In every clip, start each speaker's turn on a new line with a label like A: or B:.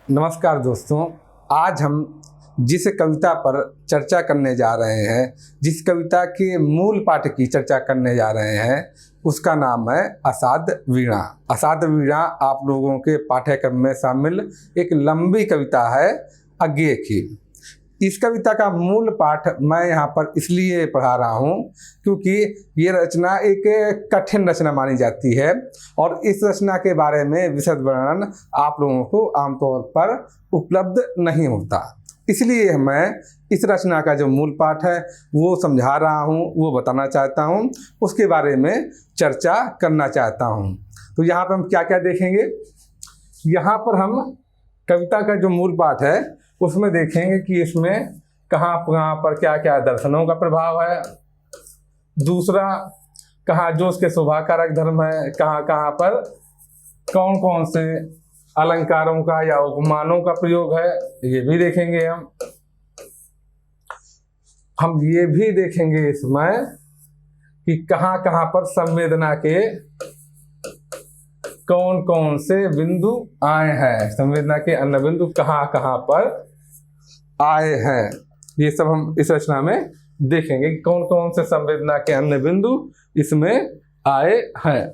A: नमस्कार दोस्तों, आज हम जिस कविता पर चर्चा करने जा रहे हैं, जिस कविता के मूल पाठ की चर्चा करने जा रहे हैं, उसका नाम है अषाढ़ वीणा। अषाढ़ वीणा आप लोगों के पाठ्यक्रम में शामिल एक लंबी कविता है अज्ञे की। इस कविता का मूल पाठ मैं यहाँ पर इसलिए पढ़ा रहा हूँ क्योंकि ये रचना एक कठिन रचना मानी जाती है और इस रचना के बारे में विशद वर्णन आप लोगों को आमतौर पर उपलब्ध नहीं होता। इसलिए मैं इस रचना का जो मूल पाठ है वो समझा रहा हूँ, वो बताना चाहता हूँ, उसके बारे में चर्चा करना चाहता हूँ। तो यहाँ पर हम क्या क्या देखेंगे, यहाँ पर हम कविता का जो मूल पाठ है उसमें देखेंगे कि इसमें कहाँ कहाँ पर क्या क्या दर्शनों का प्रभाव है। दूसरा, कहाँ जो उसके शोभाकारक धर्म है, कहाँ कहाँ पर कौन कौन से अलंकारों का या उपमानों का प्रयोग है, ये भी देखेंगे। हम ये भी देखेंगे इसमें कि कहाँ कहाँ पर संवेदना के कौन कौन से बिंदु आए हैं, संवेदना के अन्य बिंदु कहाँ कहाँ पर आए हैं, ये सब हम इस रचना में देखेंगे कि कौन कौन से संवेदना के अन्य बिंदु इसमें आए हैं।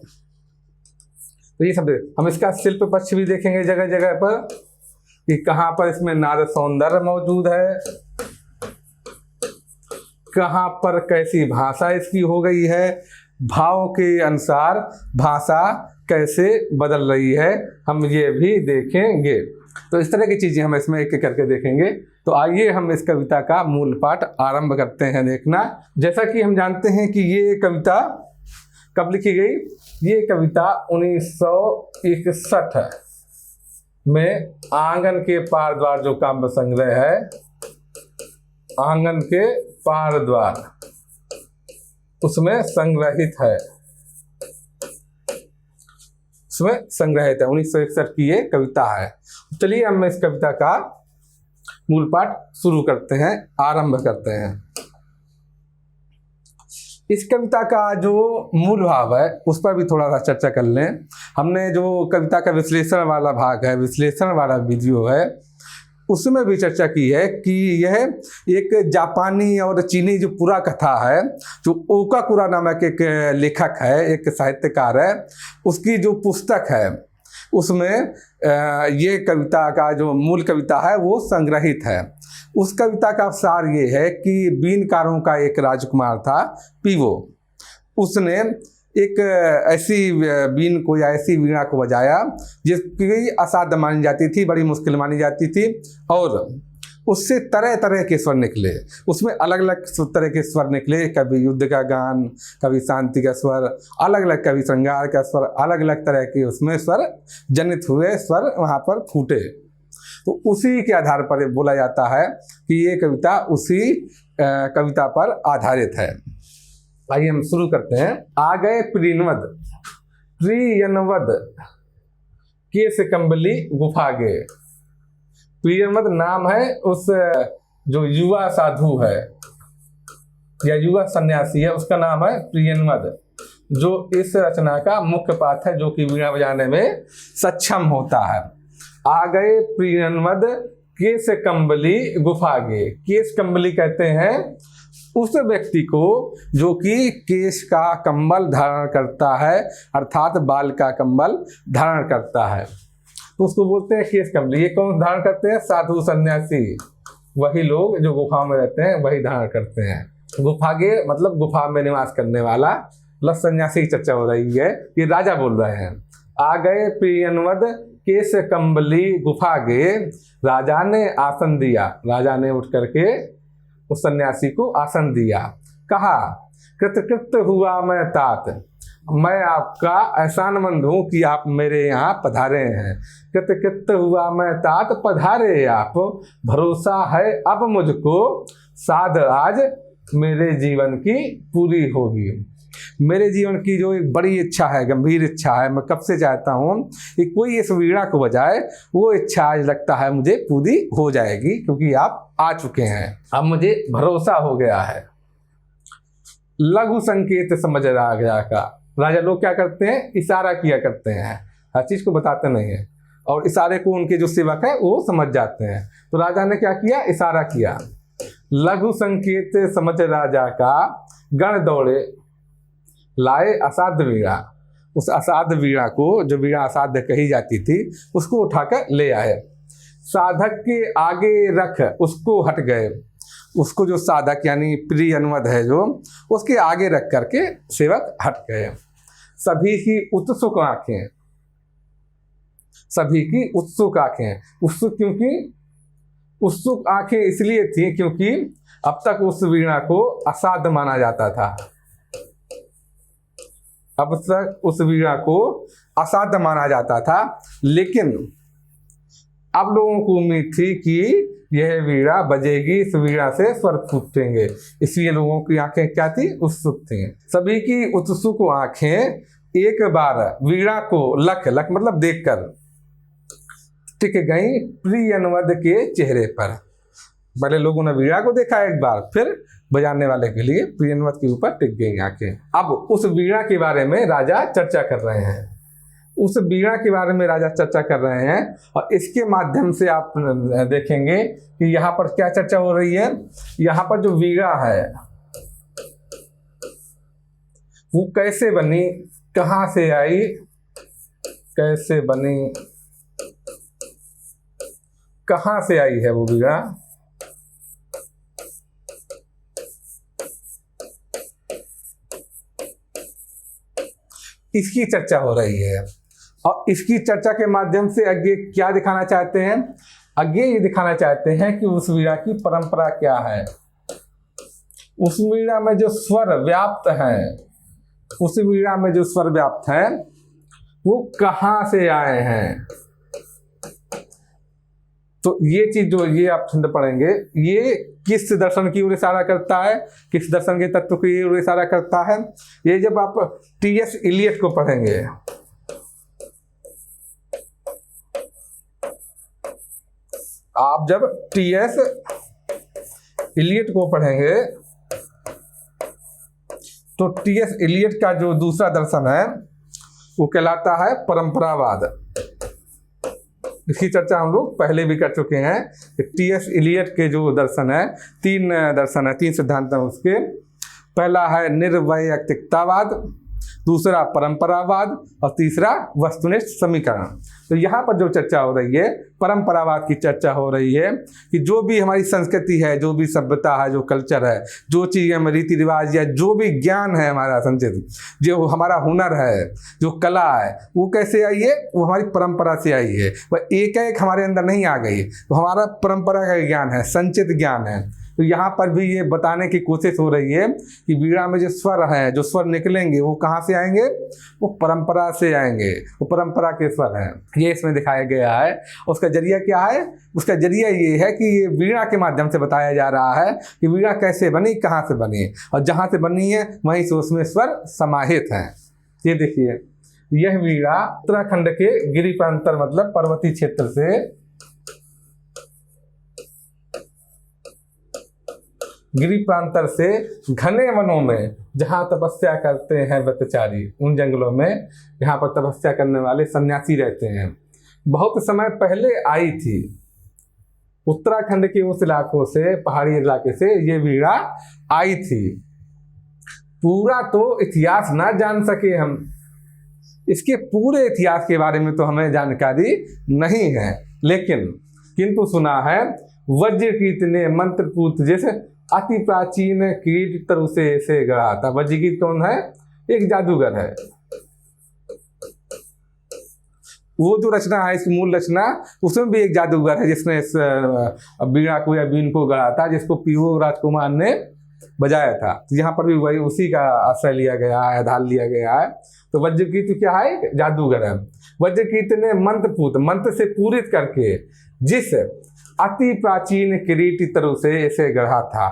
A: तो ये सब हम इसका शिल्प पक्ष भी देखेंगे जगह जगह पर कि कहाँ पर इसमें नाद सौंदर्य मौजूद है, कहाँ पर कैसी भाषा इसकी हो गई है, भाव के अनुसार भाषा कैसे बदल रही है, हम ये भी देखेंगे। तो इस तरह की चीजें हम इसमें एक एक करके देखेंगे। तो आइए हम इस कविता का मूल पाठ आरंभ करते हैं देखना। जैसा कि हम जानते हैं कि ये कविता कब लिखी गई, ये कविता 1961 में आंगन के पार द्वार जो काव्य संग्रह है, आंगन के पार द्वार, उसमें संग्रहित है, उसमें संग्रहित है। 1961 की ये कविता है। चलिए हम इस कविता का मूल पाठ शुरू करते हैं, आरंभ करते हैं। इस कविता का जो मूल भाव है उस पर भी थोड़ा सा चर्चा कर लें। हमने जो कविता का विश्लेषण वाला भाग है, विश्लेषण वाला वीडियो है, उसमें भी चर्चा की है कि यह एक जापानी और चीनी जो पूरा कथा है, जो ओकाकुरा नामक एक लेखक है, एक साहित्यकार है, उसकी जो पुस्तक है उसमें ये कविता का जो मूल कविता है वो संग्रहित है। उस कविता का सार ये है कि बीनकारों का एक राजकुमार था पीवो। उसने एक ऐसी बीन को या ऐसी वीणा को बजाया जिसकी असाध्य मानी जाती थी, बड़ी मुश्किल मानी जाती थी, और उससे तरह तरह के स्वर निकले। उसमें अलग अलग तरह के स्वर निकले, कभी युद्ध का गान, कभी शांति का स्वर, अलग अलग, कभी श्रृंगार का स्वर, अलग अलग तरह के उसमें स्वर जनित हुए, स्वर वहाँ पर फूटे। तो उसी के आधार पर बोला जाता है कि ये कविता उसी कविता पर आधारित है। आइए हम शुरू करते हैं। आ गए प्रियनवद, प्रियनवद केस कंबली गुफा गे। प्रियनवद नाम है उस जो युवा साधु है या युवा सन्यासी है, उसका नाम है प्रियनवद, जो इस रचना का मुख्य पात्र है, जो कि वीणा बजाने में सक्षम होता है। आ गए प्रियनवद केस कंबली गुफा गे। केस कंबली कहते हैं उस व्यक्ति को जो कि केश का कंबल धारण करता है, अर्थात बाल का कंबल धारण करता है, तो उसको बोलते हैं केश कंबली। ये कौन धारण करते हैं? साधु सन्यासी, वही लोग जो गुफा में रहते हैं वही धारण करते हैं। गुफागे मतलब गुफा में निवास करने वाला, मतलब सन्यासी की चर्चा हो रही है, ये राजा बोल रहे हैं। आ गए प्रियनवद केश कंबली गुफा गे, राजा ने आसन दिया। राजा ने उठ करके उस सन्यासी को आसन दिया। कहा कृतकृत हुआ मैं तात, मैं आपका एहसानमंद हूँ कि आप मेरे यहाँ पधारे हैं। कृतकृत हुआ मैं तात पधारे आप, भरोसा है अब मुझको साध आज मेरे जीवन की पूरी होगी। मेरे जीवन की जो एक बड़ी इच्छा है, गंभीर इच्छा है, मैं कब से चाहता हूँ कि कोई इस वीणा को बजाए, वो इच्छा आज लगता है मुझे पूरी हो जाएगी क्योंकि आप आ चुके हैं। अब मुझे भरोसा हो गया है। लघु संकेत समझ राजा का। राजा लोग क्या करते हैं? इशारा किया करते हैं, हर चीज को बताते नहीं है। और इशारे को उनके जो सेवक है वो समझ जाते हैं। तो राजा ने क्या किया, इशारा किया। लघु संकेत समझ राजा का, गण दौड़े लाए असाध्य वीणा। उस असाध्य वीणा को, जो वीणा असाध्य कही जाती थी, उसको उठाकर ले आए। साधक के आगे रख उसको हट गए। उसको जो साधक यानी प्रिय अनुवद है जो, उसके आगे रख करके सेवक हट गए। सभी की उत्सुक आंखें, सभी की उत्सुक आंखें, उत्सुक क्योंकि उत्सुक आंखें इसलिए थी क्योंकि अब तक उस वीणा को असाध्य माना जाता था। अब तक उस वीणा को असाध्य माना जाता था, लेकिन अब लोगों को उम्मीद थी कि यह वीणा बजेगी, इस वीणा से स्वर फूटेंगे, इसलिए लोगों की आंखें क्या थी, उत्सुक थी। सभी की उत्सुक आंखें एक बार वीणा को लख लख मतलब देखकर टिक गई प्रिय अनुवद के चेहरे पर। पहले लोगों ने वीणा को देखा एक बार, फिर बजाने वाले के लिए प्रिय अनुवद के ऊपर टिक गई आंखें। अब उस वीणा के बारे में राजा चर्चा कर रहे हैं, उस वीणा के बारे में राजा चर्चा कर रहे हैं। और इसके माध्यम से आप देखेंगे कि यहाँ पर क्या चर्चा हो रही है। यहाँ पर जो वीणा है वो कैसे बनी, कहाँ से आई, कैसे बनी, कहाँ से आई है वो वीणा, इसकी चर्चा हो रही है। और इसकी चर्चा के माध्यम से आगे क्या दिखाना चाहते हैं, आगे ये दिखाना चाहते हैं कि उस वीणा की परंपरा क्या है, उस वीणा में जो स्वर व्याप्त हैं, उस वीणा में जो स्वर व्याप्त हैं वो कहाँ से आए हैं। तो ये चीज जो ये आप छंद पढ़ेंगे, ये किस दर्शन की ओर इशारा करता है, किस दर्शन के तत्व की ओर इशारा करता है। ये जब आप टी.एस. इलियट को पढ़ेंगे, आप जब टी.एस. इलियट को पढ़ेंगे तो टी.एस. इलियट का जो दूसरा दर्शन है वो कहलाता है परंपरावाद। इसकी चर्चा हम लोग पहले भी कर चुके हैं। टी.एस. इलियट के जो दर्शन है, तीन दर्शन है, तीन सिद्धांत हैं उसके। पहला है निर्वैयक्तिकतावाद, दूसरा परंपरावाद और तीसरा वस्तुनिष्ठ समीकरण। तो यहाँ पर जो चर्चा हो रही है, परंपरावाद की चर्चा हो रही है कि जो भी हमारी संस्कृति है, जो भी सभ्यता है, जो कल्चर है, जो चीज़ हम रीति रिवाज या जो भी ज्ञान है हमारा संचित, जो हमारा हुनर है, जो कला है, वो कैसे आई है, वो हमारी परंपरा से आई है। वह एक एक हमारे अंदर नहीं आ गई, वो हमारा परंपरा का ज्ञान है, संचित ज्ञान है। तो यहाँ पर भी ये बताने की कोशिश हो रही है कि वीणा में जो स्वर हैं, जो स्वर निकलेंगे वो कहाँ से आएंगे, वो परंपरा से आएंगे, वो परंपरा के स्वर हैं। ये इसमें दिखाया गया है। उसका जरिया क्या है, उसका जरिया ये है कि ये वीणा के माध्यम से बताया जा रहा है कि वीणा कैसे बनी, कहाँ से बनी, और जहाँ से बनी है वहीं से उसमें स्वर समाहित हैं। ये देखिए, यह वीणा उत्तराखंड के गिरि प्रांतर मतलब पर्वतीय क्षेत्र से, गिरि प्रांतर से घने वनों में जहाँ तपस्या करते हैं व्रतचारी, उन जंगलों में यहाँ पर तपस्या करने वाले सन्यासी रहते हैं, बहुत समय पहले आई थी। उत्तराखंड के उस इलाकों से, पहाड़ी इलाके से ये वीणा आई थी। पूरा तो इतिहास ना जान सके हम, इसके पूरे इतिहास के बारे में तो हमें जानकारी नहीं है, लेकिन किंतु सुना है वज्रकीर्त ने मंत्रपूत जैसे अति प्राचीन कीट तरु से गढ़ा था। वज्रकीर्त कौन है, एक जादूगर है। वो जो रचना है, इसकी मूल रचना, उसमें भी एक जादूगर है जिसने इस वीणा को या बीन को गढ़ा था, जिसको पीहू राजकुमार ने बजाया था। तो यहाँ पर भी वही उसी का आश्रय लिया गया है, आधार लिया गया है। तो वज्रकीर्त क्या है, जादूगर है। वज्रकीर्त ने मंत्रपूत, मंत्र से पूरित करके जिस अति प्राचीन किरीटी तरु से इसे गढ़ा था।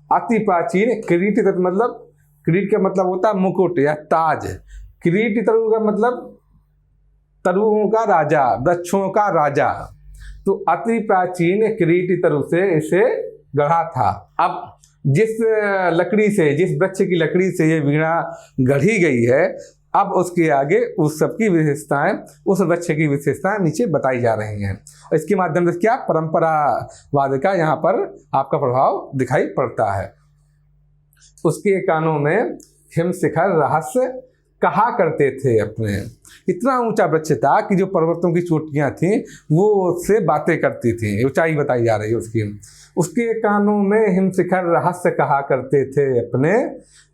A: अति प्राचीन किरीटी तरु मतलब, किरीट का मतलब होता है मुकुट या ताज, किरीटी तरु का मतलब तरुओं का राजा, वृक्षों का राजा। तो अति प्राचीन किरीटी तरु से इसे गढ़ा था। अब जिस लकड़ी से, जिस वृक्ष की लकड़ी से ये वीणा गढ़ी गई है, अब उसके आगे उस सब की विशेषताएं, उस वृक्ष की विशेषताएं नीचे बताई जा रही हैं। इसके माध्यम से क्या परंपरावाद का यहाँ पर आपका प्रभाव दिखाई पड़ता है। उसके कानों में हिमशिखर रहस्य कहा करते थे अपने। इतना ऊंचा वृक्ष था कि जो पर्वतों की चोटियां थीं वो उससे बातें करती थीं, ऊंचाई बताई जा रही है उसकी। उसके कानों में हिमशिखर रहस्य कहा करते थे अपने,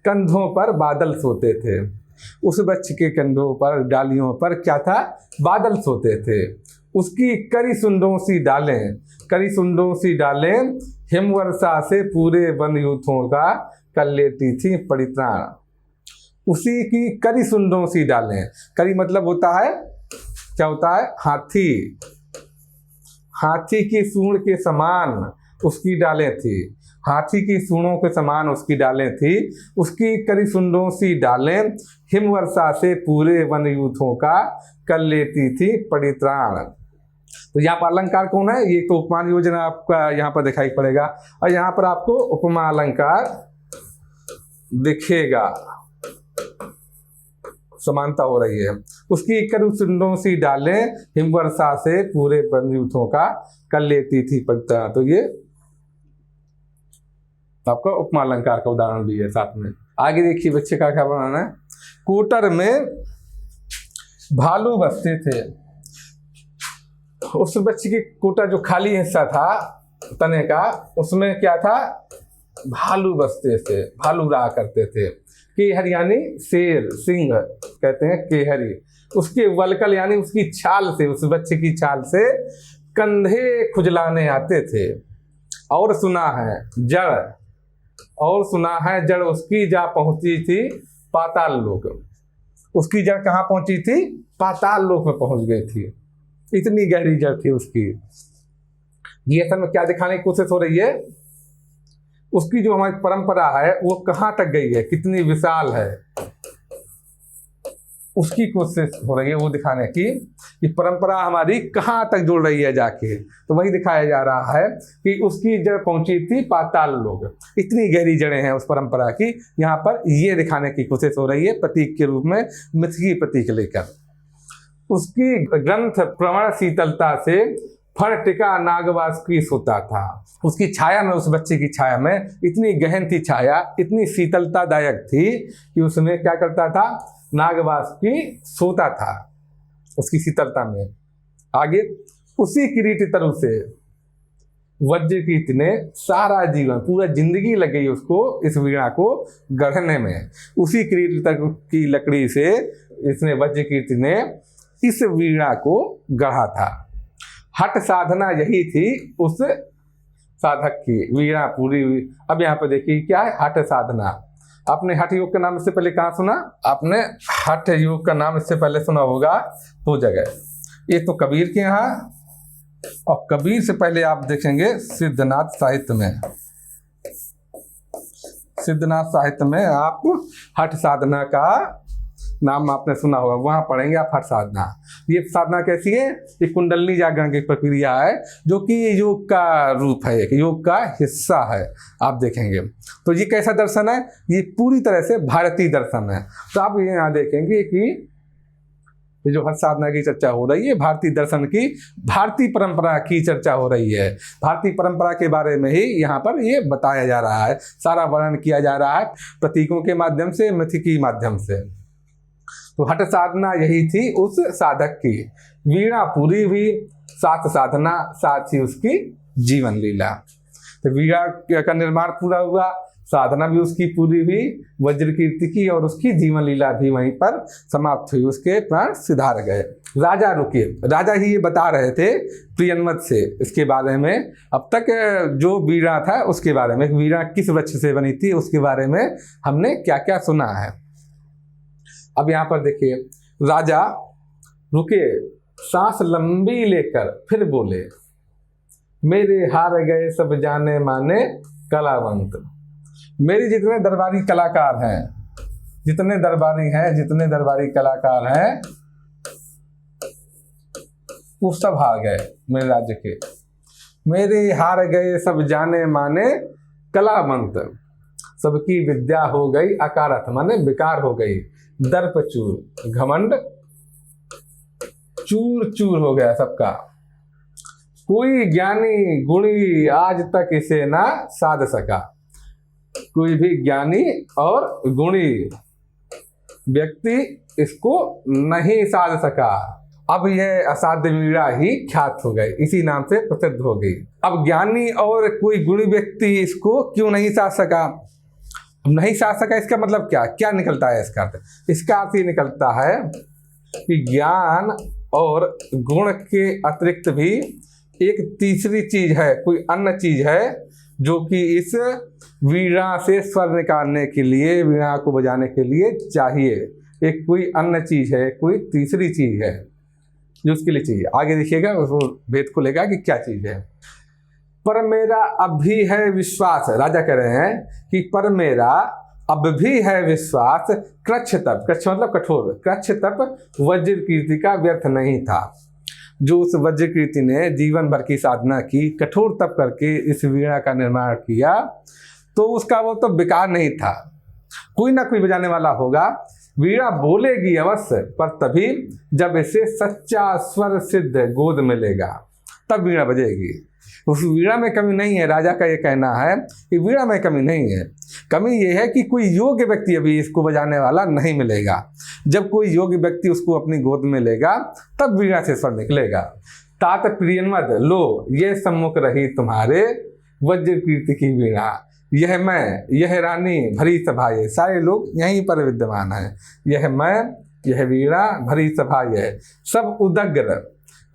A: कंधों पर बादल सोते थे। उस वृक्ष के कंधों पर, डालियों पर क्या था? बादल सोते थे। उसकी करी सुंडों सी डालें, करी सुंडों सी डालें हिमवर्षा से पूरे वन यूथों का कर लेती थी परित्राण। उसी की करी सुंडों सी डालें, करी मतलब होता है, क्या होता है? हाथी। हाथी की सूंड के समान उसकी डालें थी, हाथी की सूंडों के समान उसकी डालें थी। उसकी करी सुंडों सी डालें हिमवर्षा से पूरे वन यूथों का कर लेती थी परित्राण। तो यहाँ पर अलंकार कौन है? ये तो उपमान योजना आपका यहाँ पर दिखाई पड़ेगा, और यहाँ पर आपको उपमा अलंकार दिखेगा, समानता हो रही है। उसकी करी सुंडों सी डालें हिमवर्षा से पूरे वन यूथों का कर लेती थी परित्राण। तो ये आपका उपमा अलंकार का उदाहरण भी है साथ में। आगे देखिए बच्चे का क्या बनाना है। कोटर में भालू बसते थे। उस बच्चे की कोटा जो खाली हिस्सा था तने का, उसमें क्या था? भालू बसते थे, भालू रहा करते थे। केहर यानी शेर, सिंह कहते हैं केहरी। उसके वलकल यानी उसकी छाल से, उस बच्चे की छाल से कंधे खुजलाने आते थे। और सुना है जड़, और सुना है जड़ उसकी जा पहुंची थी पाताल लोक। उसकी जड़ कहाँ पहुंची थी? पाताल लोक में पहुंच गई थी, इतनी गहरी जड़ थी उसकी। ये असल में क्या दिखाने की कोशिश हो रही है? उसकी जो हमारी परंपरा है वो कहाँ तक गई है, कितनी विशाल है, उसकी कोशिश हो रही है वो दिखाने की कि परंपरा हमारी कहाँ तक जुड़ रही है जाके। तो वही दिखाया जा रहा है कि उसकी जड़ पहुंची थी पाताल लोक, इतनी गहरी जड़ें हैं उस परंपरा की। यहाँ पर ये दिखाने की कोशिश हो रही है प्रतीक के रूप में, मिथकी प्रतीक लेकर। उसकी ग्रंथ प्रवण शीतलता से फर टिका नागवास की सोता था। उसकी छाया में, उस बच्चे की छाया में इतनी गहन थी छाया, इतनी शीतलतादायक थी कि उसमें क्या करता था? नागवास की सोता था उसकी शीतलता में। आगे, उसी किरीट तरु से वज्रकीर्ति ने सारा जीवन, पूरा जिंदगी लग गई उसको इस वीणा को गढ़ने में। उसी किरीट तरु की लकड़ी से इसने, वज्रकीर्ति ने इस वीणा को गढ़ा था। हठ साधना यही थी उस साधक की, वीणा पूरी हुई। अब यहाँ पे देखिए क्या है? हठ साधना। आपने हठ योग का नाम इससे पहले कहाँ सुना? आपने हठ योग का नाम इससे पहले सुना होगा दो जगह, एक तो कबीर के यहाँ, और कबीर से पहले आप देखेंगे सिद्धनाथ साहित्य में। सिद्धनाथ साहित्य में आप हठ साधना का नाम आपने सुना होगा, वहां पढ़ेंगे आप हठ साधना। ये साधना कैसी है? ये कुंडलनी जागरण की प्रक्रिया है जो कि योग का रूप है, एक योग का हिस्सा है, आप देखेंगे। तो ये कैसा दर्शन है? ये पूरी तरह से भारतीय दर्शन है। तो आप ये यहाँ देखेंगे कि ये जो हठ साधना की चर्चा हो रही है, भारतीय दर्शन की, भारतीय परंपरा की चर्चा हो रही है। भारतीय परंपरा के बारे में ही यहाँ पर ये बताया जा रहा है, सारा वर्णन किया जा रहा है प्रतीकों के माध्यम से, मिथकी माध्यम से। तो हठ साधना यही थी उस साधक की। वीणा पूरी हुई, साथ साधना, साथ ही उसकी जीवन लीला। तो वीणा का निर्माण पूरा हुआ, साधना भी उसकी पूरी हुई, वज्रकीर्ति की, और उसकी जीवन लीला भी वहीं पर समाप्त हुई, उसके प्राण सिधार गए। राजा रुके, राजा ही ये बता रहे थे प्रियन्वत से इसके बारे में, अब तक जो वीणा था उसके बारे में, वीणा किस वृक्ष से बनी थी उसके बारे में हमने क्या क्या सुना है। अब यहाँ पर देखिए, राजा रुके, सांस लंबी लेकर फिर बोले, मेरे हार गए सब जाने माने कलावंत। मेरी जितने दरबारी कलाकार हैं, जितने दरबारी कलाकार हैं, वो सब हार गए मेरे राज्य के। मेरे हार गए सब जाने माने कलावंत, सबकी विद्या हो गई अकारथ, माने बेकार हो गई। दर्पचूर, घमंड चूर चूर हो गया सबका। कोई ज्ञानी गुणी आज तक इसे ना साध सका। कोई भी ज्ञानी और गुणी व्यक्ति इसको नहीं साध सका। अब यह असाध्य वीणा ही ख्यात हो गई, इसी नाम से प्रसिद्ध हो गई। अब ज्ञानी और कोई गुणी व्यक्ति इसको क्यों नहीं साध सका? नहीं साध सका इसका मतलब क्या क्या निकलता है इसका अर्थ? इसका अर्थ ये निकलता है कि ज्ञान और गुण के अतिरिक्त भी एक तीसरी चीज है, कोई अन्य चीज है जो कि इस वीणा से स्वर निकालने के लिए, वीणा को बजाने के लिए चाहिए। एक कोई अन्य चीज है, कोई तीसरी चीज है जो उसके लिए चाहिए। आगे देखिएगा उसको भेद को लेगा कि क्या चीज है। पर मेरा अब भी है विश्वास, राजा कह रहे हैं कि पर मेरा अब भी है विश्वास, कृच्छ तप, कृच्छ मतलब कठोर, कृच्छ तप वज्र कीर्ति का व्यर्थ नहीं था। जो उस वज्र कीर्ति ने जीवन भर की साधना की, कठोर तप करके इस वीणा का निर्माण किया, तो उसका वो तो बेकार नहीं था। कोई ना कोई बजाने वाला होगा, वीणा बोलेगी अवश्य, पर तभी जब इसे सच्चा स्वर सिद्ध गोद मिलेगा तब वीणा बजेगी। उस वीणा में कमी नहीं है, राजा का ये कहना है कि वीणा में कमी नहीं है। कमी ये है कि कोई योग्य व्यक्ति अभी इसको बजाने वाला नहीं मिलेगा। जब कोई योग्य व्यक्ति उसको अपनी गोद में लेगा तब वीणा से स्वर निकलेगा। तात प्रियन्वद लो ये सम्मुख रही तुम्हारे, वज्र कीर्ति की वीणा, यह मैं, यह रानी भरी सभा, ये सारे लोग यहीं पर विद्यमान हैं। यह मैं, यह वीणा, भरी सभा, यह सब उदग्र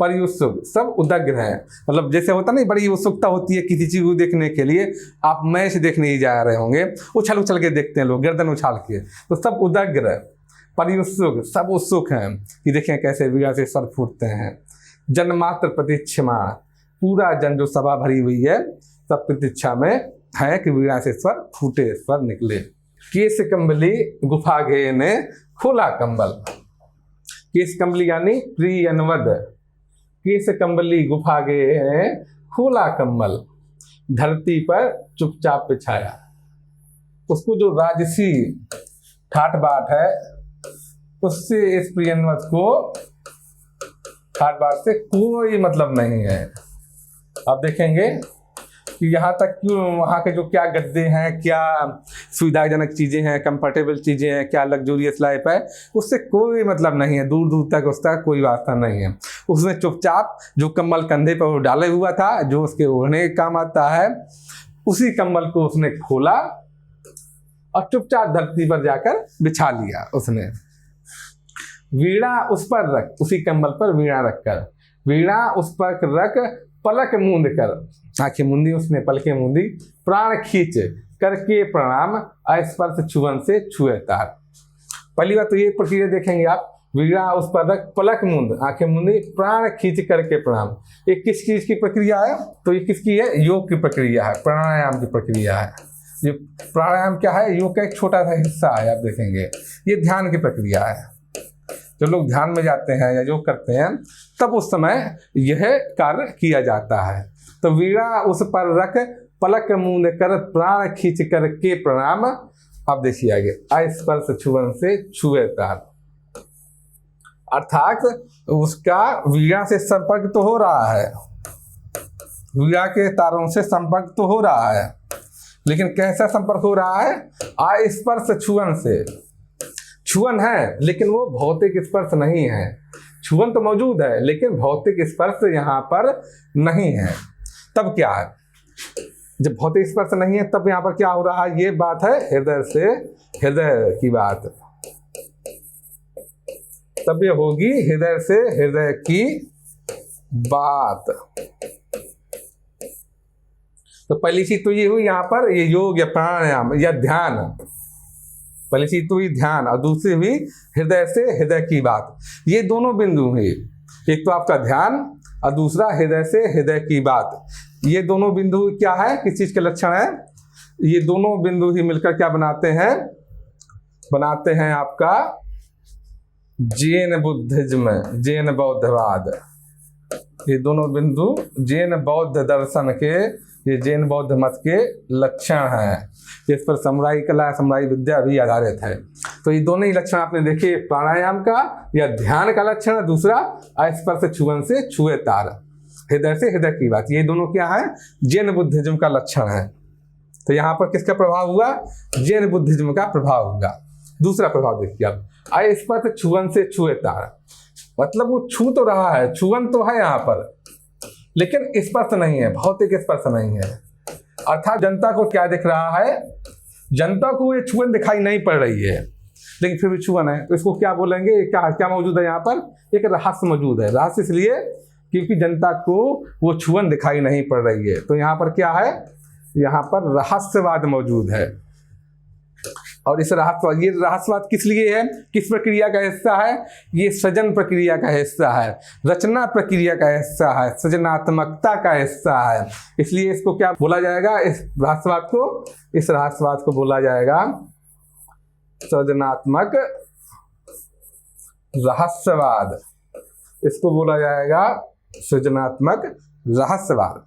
A: परिउत्सुक, सब उदग्र हैं। मतलब जैसे होता नहीं, बड़ी उत्सुकता होती है किसी चीज को देखने के लिए। आप मैच देखने ही जा रहे होंगे, उछल उछल के देखते हैं लोग, गर्दन उछाल के। तो सब उदग्र परिउत्सुक, सब उत्सुक हैं कि देखें कैसे वीणा से स्वर फूटते हैं। जन्मात्र प्रतीक्षमाण, पूरा जन जो सभा भरी हुई है सब प्रतीक्षा में है कि वीणा से स्वर फूटे, स्वर निकले। केस कंबली गुफा घे ने खोला कंबल, केस कंबली यानी प्रिय अनवद, केस कंबली गुफा गे है खोला कंबल, धरती पर चुपचाप बिछाया। उसको जो राजसी ठाट बाट है उससे इस प्रियनवत को, ठाट बाट से कोई मतलब नहीं है। अब देखेंगे कि यहाँ तक क्यों, वहाँ के जो क्या गद्दे हैं, क्या सुविधाजनक चीज़ें हैं, कंफर्टेबल चीज़ें हैं, क्या लग्जूरियस लाइफ है, उससे कोई मतलब नहीं है। दूर दूर तक उसका कोई वास्ता नहीं है। उसने चुपचाप जो कंबल कंधे पर डाले हुआ था, जो उसके ओढ़ने के काम आता है, उसी कंबल को उसने खोला और चुपचाप धरती पर जाकर बिछा लिया उसने। वीणा उस पर रख, उसी कंबल पर वीणा रखकर, वीणा उस पर रख पलक मूंद कर, आंखें मूंदी उसने, पलकें मूंदी, प्राण खींच करके प्रणाम, अस्पर्श छुअन से छुए तार। पहली बात तो ये प्रक्रिया देखेंगे आप, वीणा उस पर रख पलक मूंद, आंखें मूंदी, प्राण खींच करके प्रणाम। ये किस चीज की प्रक्रिया है? तो ये किसकी है? योग की प्रक्रिया है, प्राणायाम की प्रक्रिया है। ये प्राणायाम क्या है? योग का एक छोटा सा हिस्सा है। आप देखेंगे ये ध्यान की प्रक्रिया है। जो लोग ध्यान में जाते हैं या योग करते हैं तब उस समय यह कार्य किया जाता है। तो वीणा उस पर रख पलक मूंद कर प्राण खींच करके प्रणाम। अब देखिए आगे, अस्पर्श छुअन से छुए तार, अर्थात उसका वीणा से संपर्क तो हो रहा है, वीणा के तारों से संपर्क तो हो रहा है, लेकिन कैसा संपर्क हो रहा है? अस्पर्श छुअन से। छुअन है लेकिन वो भौतिक स्पर्श नहीं है। छुअन तो मौजूद है लेकिन भौतिक स्पर्श यहाँ पर नहीं है। तब क्या है? जब भौतिक स्पर्श नहीं है तब यहाँ पर क्या हो रहा है? ये बात है हृदय से हृदय की बात। तब ये होगी हृदय से हृदय की बात। तो पहली चीज तो ये हुई यहाँ पर, ये योग या प्राणायाम या ध्यान। पहली चीज तो हुई ध्यान और दूसरी हुई हृदय से हृदय की बात। ये दोनों बिंदु हुए, एक तो आपका ध्यान और दूसरा हृदय से हृदय की बात। ये दोनों बिंदु क्या है, किस चीज के लक्षण है? ये दोनों बिंदु ही मिलकर क्या बनाते हैं? बनाते हैं आपका जैन बुद्धिज्म, जैन बौद्धवाद। ये दोनों बिंदु जैन बौद्ध दर्शन के, ये जैन बौद्ध मत के लक्षण हैं। इस पर समुराई कला, समुराई विद्या भी आधारित है। तो ये दोनों ही लक्षण आपने देखे, प्राणायाम का या ध्यान का लक्षण, दूसरा स्पर्श छुअन से छुए तार, हृदय से हृदय की बात, ये दोनों क्या है, जैन बुद्धिज्म का लक्षण है। तो यहाँ पर किसका प्रभाव हुआ, जैन बुद्धिज्म का प्रभाव हुआ। दूसरा प्रभाव देखिए आप, स्पर्श छुअन से छुए तार, मतलब वो छू तो रहा है, छुअन तो है यहाँ पर, लेकिन स्पर्श नहीं है, भौतिक स्पर्श नहीं है। अर्थात जनता को क्या दिख रहा है, जनता को ये छुअन दिखाई नहीं पड़ रही है, लेकिन फिर भी छुअन है। तो इसको क्या बोलेंगे, क्या क्या मौजूद है यहाँ पर, एक रहस्य मौजूद है। रहस्य इसलिए क्योंकि जनता को वो छुअन दिखाई नहीं पड़ रही है। तो यहाँ पर क्या है, यहाँ पर रहस्यवाद मौजूद है। और इस रहस्यवाद, ये रहस्यवाद किस लिए है, किस प्रक्रिया का हिस्सा है, ये सृजन प्रक्रिया का हिस्सा है, रचना प्रक्रिया का हिस्सा है, सृजनात्मकता का हिस्सा है। इसलिए इसको क्या बोला जाएगा, इस रहस्यवाद को बोला जाएगा सृजनात्मक रहस्यवाद। इसको बोला जाएगा सृजनात्मक रहस्यवाद।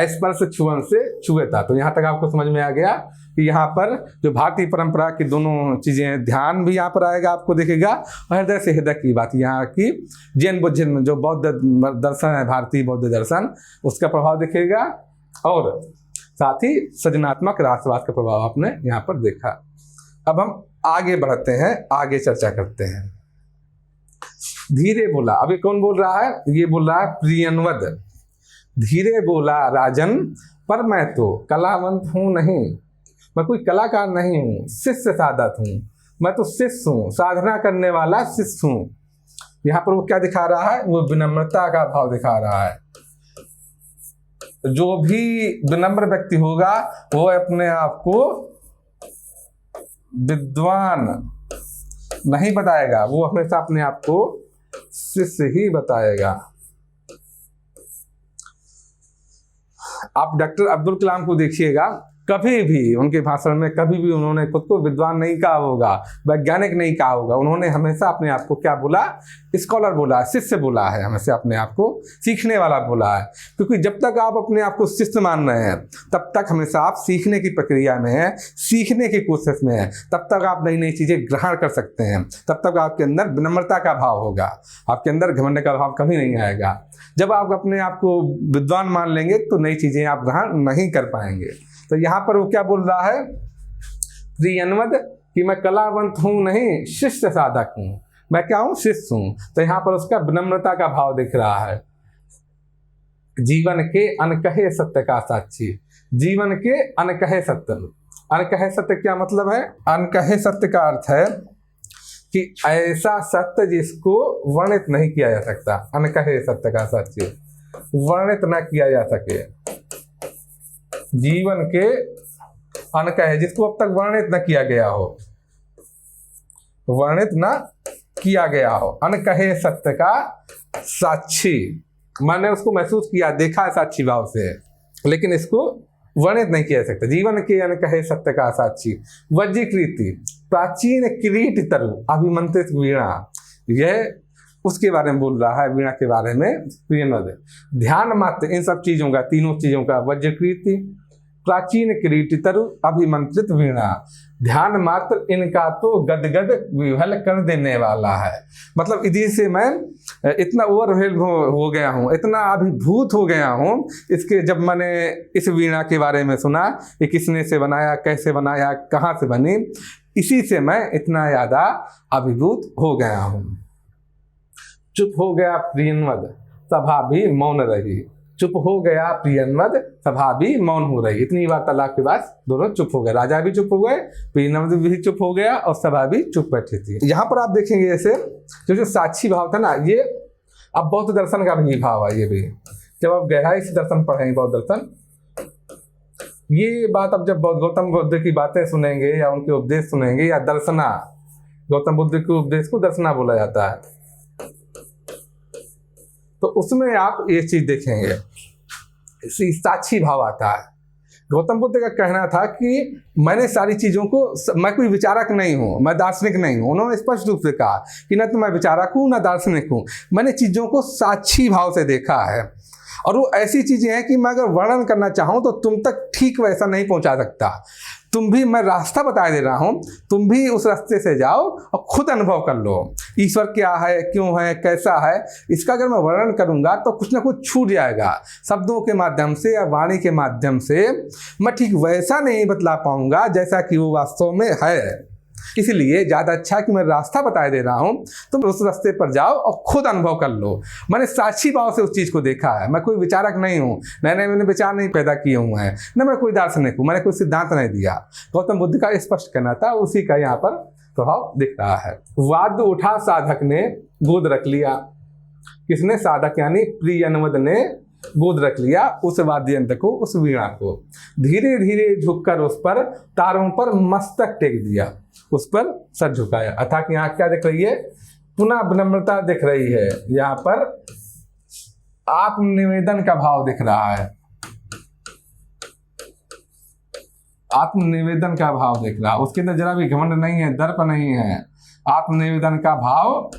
A: स्पर्श छुअन से छुएता। तो यहाँ तक आपको समझ में आ गया कि यहाँ पर जो भारतीय परंपरा की दोनों चीजें, ध्यान भी यहाँ पर आएगा, आपको देखेगा, और हृदय से हृदय की बात, यहाँ की जैन बुद्धिज्म जो बौद्ध दर्शन है, भारतीय बौद्ध दर्शन, उसका प्रभाव दिखेगा, और साथ ही सृजनात्मक रहस्यवाद का प्रभाव आपने यहाँ पर देखा। अब हम आगे बढ़ते हैं, आगे चर्चा करते हैं। धीरे बोला, अभी कौन बोल रहा है, ये बोल रहा है प्रियनवद। धीरे बोला राजन, पर मैं तो कलावंत हूं नहीं, मैं कोई कलाकार नहीं हूं, शिष्य साधक हूं, मैं तो शिष्य हूं, साधना करने वाला शिष्य हूं। यहाँ पर वो क्या दिखा रहा है, वो विनम्रता का भाव दिखा रहा है। जो भी विनम्र व्यक्ति होगा वो अपने आप को विद्वान नहीं बताएगा, वो हमेशा अपने आप को शिष्य ही बताएगा। आप डॉक्टर अब्दुल कलाम को देखिएगा, कभी भी उनके भाषण में कभी भी उन्होंने खुद को विद्वान नहीं कहा होगा, वैज्ञानिक नहीं कहा होगा। उन्होंने हमेशा अपने आप को क्या बोला, स्कॉलर बोला, शिष्य बोला है, हमेशा अपने आप को सीखने वाला बोला है। क्योंकि जब तक आप अपने आप को शिष्य मान रहे हैं, तब तक हमेशा आप सीखने की प्रक्रिया में हैं, सीखने की कोशिश में हैं, तब तक आप नई नई चीज़ें ग्रहण कर सकते हैं, तब तक आपके अंदर विनम्रता का भाव होगा, आपके अंदर घमंड का भाव कभी नहीं आएगा। जब आप अपने आप को विद्वान मान लेंगे तो नई चीज़ें आप ग्रहण नहीं कर पाएंगे। तो यहाँ पर वो क्या बोल रहा है, प्रियनवद, कि मैं कलावंत हूँ नहीं, शिष्य साधक हूँ। मैं क्या हूँ, शिष्य हूँ। तो यहाँ पर उसका विनम्रता का भाव दिख रहा है। जीवन के अनकहे सत्य का साक्षी, जीवन के अनकहे सत्य। अनकहे सत्य क्या मतलब है, अनकहे सत्य का अर्थ है कि ऐसा सत्य जिसको वर्णित नहीं किया जा सकता। अनकहे सत्य का साक्षी, वर्णित न किया जा सके, जीवन के अनकहे, जिसको अब तक वर्णित न किया गया हो, वर्णित न किया गया हो। अनकहे सत्य का साक्षी, मैंने उसको महसूस किया, देखा है साक्षी भाव से, लेकिन इसको वर्णित नहीं किया जा सकता। जीवन के अनकहे सत्य का साक्षी, वज्रीकृति, प्राचीन किरीट तरु, अभिमंत्रित वीणा, यह उसके बारे में बोल रहा है, वीणा के बारे में। प्रियनवद, ध्यान मात्र इन सब चीजों का, तीनों चीजों का, वज्रकृति, प्राचीन किरीट तरु, अभिमंत्रित वीणा, ध्यान मात्र इनका तो गदगद विह्वल कर देने वाला है। मतलब इसी से मैं इतना ओवरवेल हो गया हूँ, इतना अभिभूत हो गया हूँ इसके, जब मैंने इस वीणा के बारे में सुना, ये किसने से बनाया, कैसे बनाया, कहाँ से बनी, इसी से मैं इतना ज़्यादा अभिभूत हो गया हूँ। चुप हो गया प्रियनवद, सभा भी मौन रही। चुप हो गया प्रियनवद, सभा भी मौन हो रही। इतनी वार्तालाप के बाद दोनों चुप हो गए, राजा भी चुप हो गए, प्रियनवद भी चुप हो गया, और सभा भी चुप बैठी थी। यहाँ पर आप देखेंगे जैसे जो साक्षी भाव था ना, ये अब बौद्ध दर्शन का भी भाव है। ये भी जब आप गहराई से दर्शन पढ़ेंगे, बौद्ध दर्शन, ये बात अब जब गौतम बुद्ध की बातें सुनेंगे या उनके उपदेश सुनेंगे, या दर्शना, गौतम बुद्ध के उपदेश को दर्शना बोला जाता है, तो उसमें आप ये चीज देखेंगे, साक्षी भाव आता है। गौतम बुद्ध का कहना था कि मैंने सारी चीजों को, मैं कोई विचारक नहीं हूँ, मैं दार्शनिक नहीं हूँ। उन्होंने स्पष्ट रूप से कहा कि न तो मैं विचारक हूँ, न दार्शनिक हूँ, मैंने चीजों को साक्षी भाव से देखा है। और वो ऐसी चीजें हैं कि मैं अगर वर्णन करना चाहूँ तो तुम तक ठीक वैसा नहीं पहुंचा सकता। तुम भी, मैं रास्ता बता दे रहा हूँ, तुम भी उस रास्ते से जाओ और खुद अनुभव कर लो ईश्वर क्या है, क्यों है, कैसा है। इसका अगर मैं वर्णन करूँगा तो कुछ ना कुछ छूट जाएगा। शब्दों के माध्यम से या वाणी के माध्यम से मैं ठीक वैसा नहीं बतला पाऊँगा जैसा कि वो वास्तव में है। इसलिए ज़्यादा अच्छा कि मैं रास्ता बता दे रहा हूँ, तुम उस रास्ते पर जाओ और खुद अनुभव कर लो। मैंने साक्षी भाव से उस चीज़ को देखा है। मैं कोई विचारक नहीं हूँ, नए मैंने विचार नहीं पैदा किए हुए हैं, न मैं कोई दार्शनिक हूँ, मैंने कोई सिद्धांत नहीं दिया। गौतम बुद्ध का स्पष्ट कहना था, उसी का यहाँ पर प्रभाव दिख रहा है। वाद्य उठा साधक ने गोद रख लिया। किसने? साधक यानी प्रियनवद ने गोद रख लिया उस वाद्य यंत्र को, उस वीणा को। धीरे धीरे झुककर उस पर तारों पर मस्तक टेक दिया, उस पर सर झुकाया। अर्थात यहाँ क्या दिख रही है? पुनः विनम्रता दिख रही है। यहाँ पर आत्मनिवेदन का भाव दिख रहा है, आत्मनिवेदन का भाव दिख रहा है। उसके अंदर जरा भी घमंड नहीं है, दर्प नहीं है, आत्मनिवेदन का भाव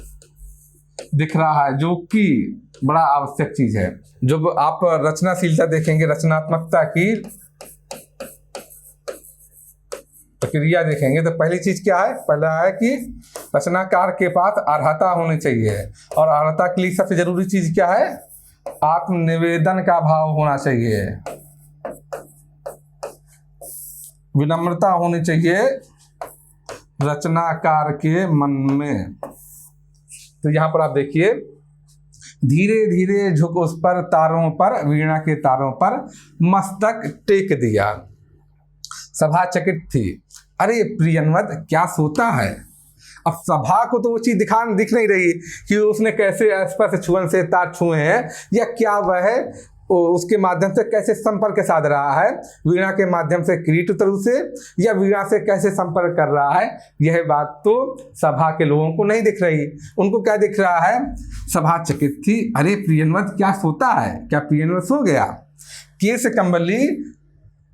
A: दिख रहा है, जो कि बड़ा आवश्यक चीज है। जब आप रचनाशीलता देखेंगे, रचनात्मकता की प्रक्रिया देखेंगे, तो पहली चीज क्या है? पहला है कि रचनाकार के पास अर्हता होनी चाहिए, और अर्हता के लिए सबसे जरूरी चीज क्या है? आत्मनिवेदन का भाव होना चाहिए, विनम्रता होनी चाहिए रचनाकार के मन में। तो यहां पर आप देखिए, धीरे धीरे झुक उस पर तारों पर, वीणा के तारों पर मस्तक टेक दिया। सभा चकित थी। अरे प्रियनवद क्या सोता है? अब सभा को तो वो चीज दिख नहीं रही कि उसने कैसे स्पर्श छुअन से तार छुए हैं, या क्या वह उसके माध्यम से कैसे संपर्क साध रहा है, वीणा के माध्यम से किरीट तरु से, या वीणा से कैसे संपर्क कर रहा है। यह बात तो सभा के लोगों को नहीं दिख रही। उनको क्या दिख रहा है? सभा चकित थी। अरे प्रियनवद क्या सोता है? क्या प्रियनवद सो गया? केश कंबली,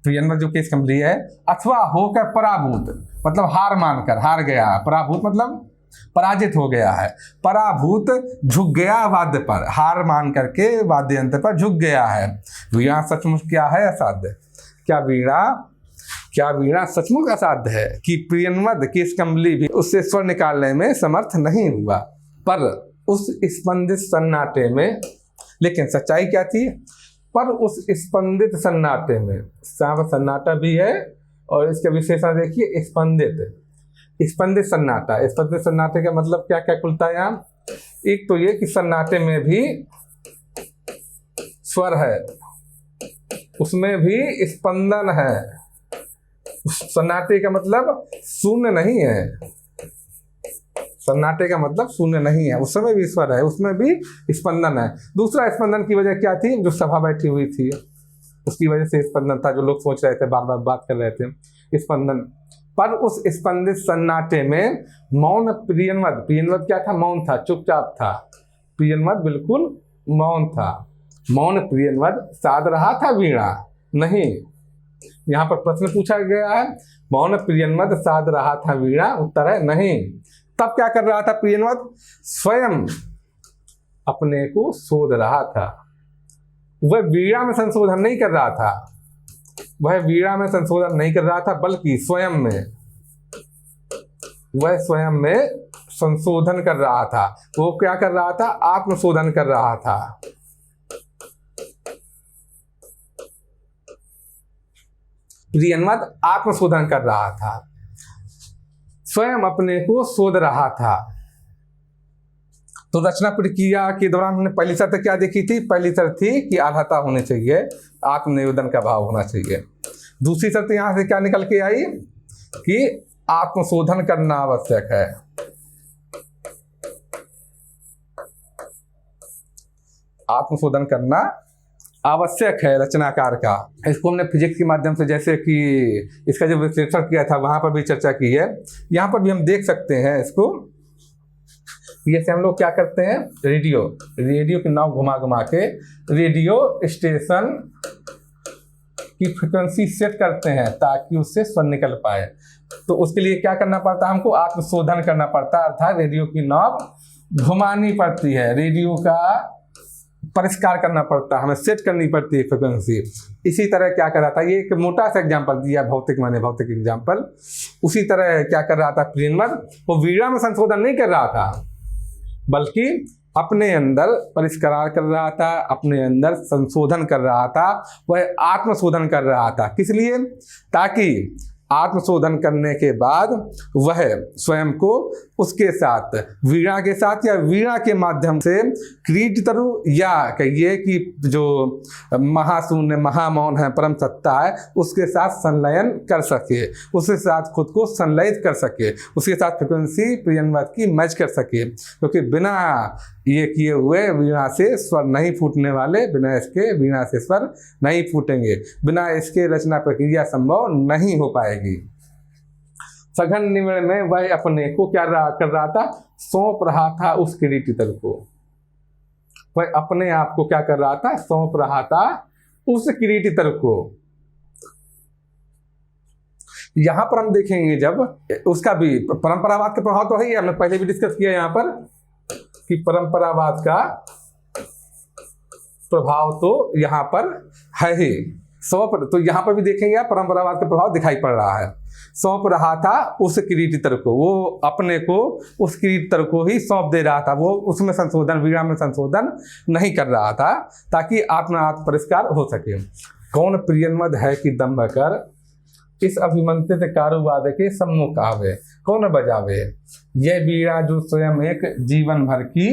A: प्रियनवद जो केश कंबली है, अथवा होकर पराभूत, मतलब हार मानकर, हार गया। पराभूत मतलब पराजित हो गया है। पराभूत झुक गया वाद्य पर, हार मान करके वाद्य यंत्र पर झुक गया है। वीणा सचमुच क्या है? असाध्य। क्या वीणा सचमुच असाध्य है कि प्रियनवद केश कंबली भी उससे स्वर निकालने में समर्थ नहीं हुआ। पर उस स्पंदित सन्नाटे में, लेकिन सच्चाई क्या थी? पर उस स्पंदित सन्नाटे में, सन्नाटा भी है और इसका विशेषण देखिए, स्पंदित सन्नाटा। स्पंदित सन्नाटे का मतलब क्या क्या खुलता है यहाँ? एक तो ये कि सन्नाटे में भी स्वर है, उसमें भी स्पंदन है। सन्नाटे का मतलब शून्य नहीं है, सन्नाटे का मतलब शून्य नहीं है, उसमें भी स्वर है, उसमें भी स्पंदन है। दूसरा स्पंदन की वजह क्या थी? जो सभा बैठी हुई थी उसकी वजह से स्पंदन था, जो लोग सोच रहे थे, बार बार बात कर रहे थे, स्पंदन। पर उस स्पंदित सन्नाटे में मौन प्रियनवद क्या था? मौन था, चुपचाप था। प्रियनवद बिल्कुल मौन था। मौन प्रियनवद साध रहा था वीणा? नहीं। यहाँ पर प्रश्न पूछा गया है, मौन प्रियनवद साध रहा था वीणा? उत्तर है नहीं। तब क्या कर रहा था प्रियनवद? स्वयं अपने को शोध रहा था। वह वीणा में संशोधन नहीं कर रहा था, वह वीणा में संशोधन नहीं कर रहा था, बल्कि स्वयं में, वह स्वयं में संशोधन कर रहा था। वो क्या कर रहा था? आत्मशोधन कर रहा था। प्रियनवद आत्मशोधन कर रहा था, स्वयं अपने को शोध रहा था। तो रचना प्रक्रिया के दौरान हमने पहली शर्त क्या देखी थी? पहली शर्त थी कि अर्हता होनी चाहिए, आत्मनिवेदन का भाव होना चाहिए। दूसरी शर्त यहां से क्या निकल के आई? कि आत्मशोधन करना आवश्यक है। आत्मशोधन करना आवश्यक है रचनाकार का। इसको हमने फिजिक्स के माध्यम से, जैसे कि इसका जो विश्लेषण किया था वहां पर भी चर्चा की है। यहाँ पर भी हम देख सकते हैं इसको। जैसे हम लोग क्या करते हैं, रेडियो की नाव घुमा घुमा के रेडियो स्टेशन की फ्रिक्वेंसी सेट करते हैं ताकि उससे स्वर निकल पाए। तो उसके लिए क्या करना पड़ता है? हमको आत्मशोधन करना पड़ता है, अर्थात रेडियो की नाव घुमानी पड़ती है। रेडियो का परिष्कार करना पड़ता है, हमें सेट करनी पड़ती है फ्रिक्वेंसी। इसी तरह क्या कर रहा था, ये एक मोटा सा एग्जाम्पल दिया, भौतिक माने भौतिक एग्जाम्पल। उसी तरह क्या कर रहा था प्रियनवद, वो वीणा में संशोधन नहीं कर रहा था, बल्कि अपने अंदर परिष्कार कर रहा था, अपने अंदर संशोधन कर रहा था, वह आत्मशोधन कर रहा था। किस लिए? ताकि आत्मशोधन करने के बाद वह स्वयं को उसके साथ, वीणा के साथ या वीणा के माध्यम से क्रीड तरु, या कहिए कि जो महाशून्य महामौन है, परम सत्ता है, उसके साथ संलयन कर सके, उसके साथ खुद को संलयित कर सके, उसके साथ फ्रिक्वेंसी प्रियनवद की मैच कर सके। क्योंकि बिना ये किए हुए वीणा से स्वर नहीं फूटने वाले, बिना इसके वीणा से स्वर नहीं फूटेंगे, बिना इसके रचना प्रक्रिया संभव नहीं हो पाएगी। सघन निमिष में वह अपने को क्या कर रहा था, सौंप रहा था उस किरीटी तल को। वह अपने आप को क्या कर रहा था, सौंप रहा था उस किरीटी तल को। यहां पर हम देखेंगे जब उसका भी परंपरावाद का प्रभाव तो है ही, हमने पहले भी डिस्कस किया यहां पर कि परंपरावाद का प्रभाव तो यहां पर है ही। तो यहां पर भी देखेंगे आप, परंपरावाद का प्रभाव दिखाई पड़ रहा है। सौंप रहा था उस किरीटी तर को, वो अपने को उस किरीटी तर को ही सौंप दे रहा था, वो उसमें संशोधन, वीणा में संशोधन नहीं कर रहा था, ताकि आत्म परिष्कार हो सके। कौन प्रियनवद है कि दम्भ कर इस अभिमंत्रित कारुवाद के सम्मुख आवे, कौन बजावे ये बीड़ा जो स्वयं एक जीवन भर की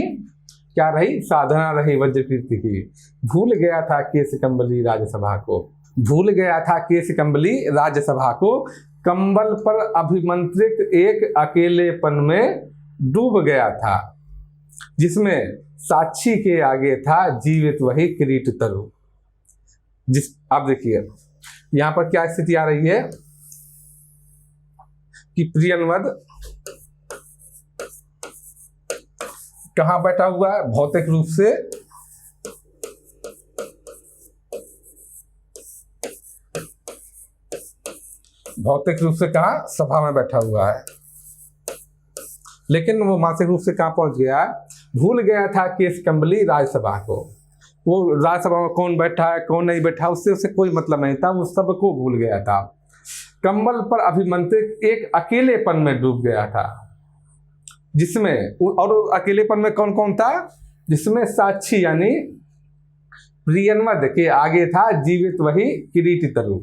A: क्या रही, साधना रही वज्रकीर्ति की। भूल गया था केश कंबली राज्यसभा को, भूल गया था केश कंबली राज्यसभा को, कंबल पर अभिमंत्रित एक अकेलेपन में डूब गया था, जिसमें साक्षी के आगे था जीवित वही किरीट तरु। आप देखिए यहां पर क्या स्थिति आ रही है कि प्रियनवद कहां बैठा हुआ है, भौतिक रूप से कहा, सभा में बैठा हुआ है, लेकिन वो मानसिक रूप से कहां पहुंच गया, भूल गया था केश कंबली राज्यसभा को। वो राज्यसभा में कौन बैठा है कौन नहीं बैठा उससे उसे कोई मतलब नहीं था, वो सबको भूल गया था। कंबल पर अभिमंत्रित एक अकेलेपन में डूब गया था, जिसमें, और अकेलेपन में कौन कौन था, जिसमें साक्षी यानी प्रियनवद के आगे था जीवित वही किरीटी तरु,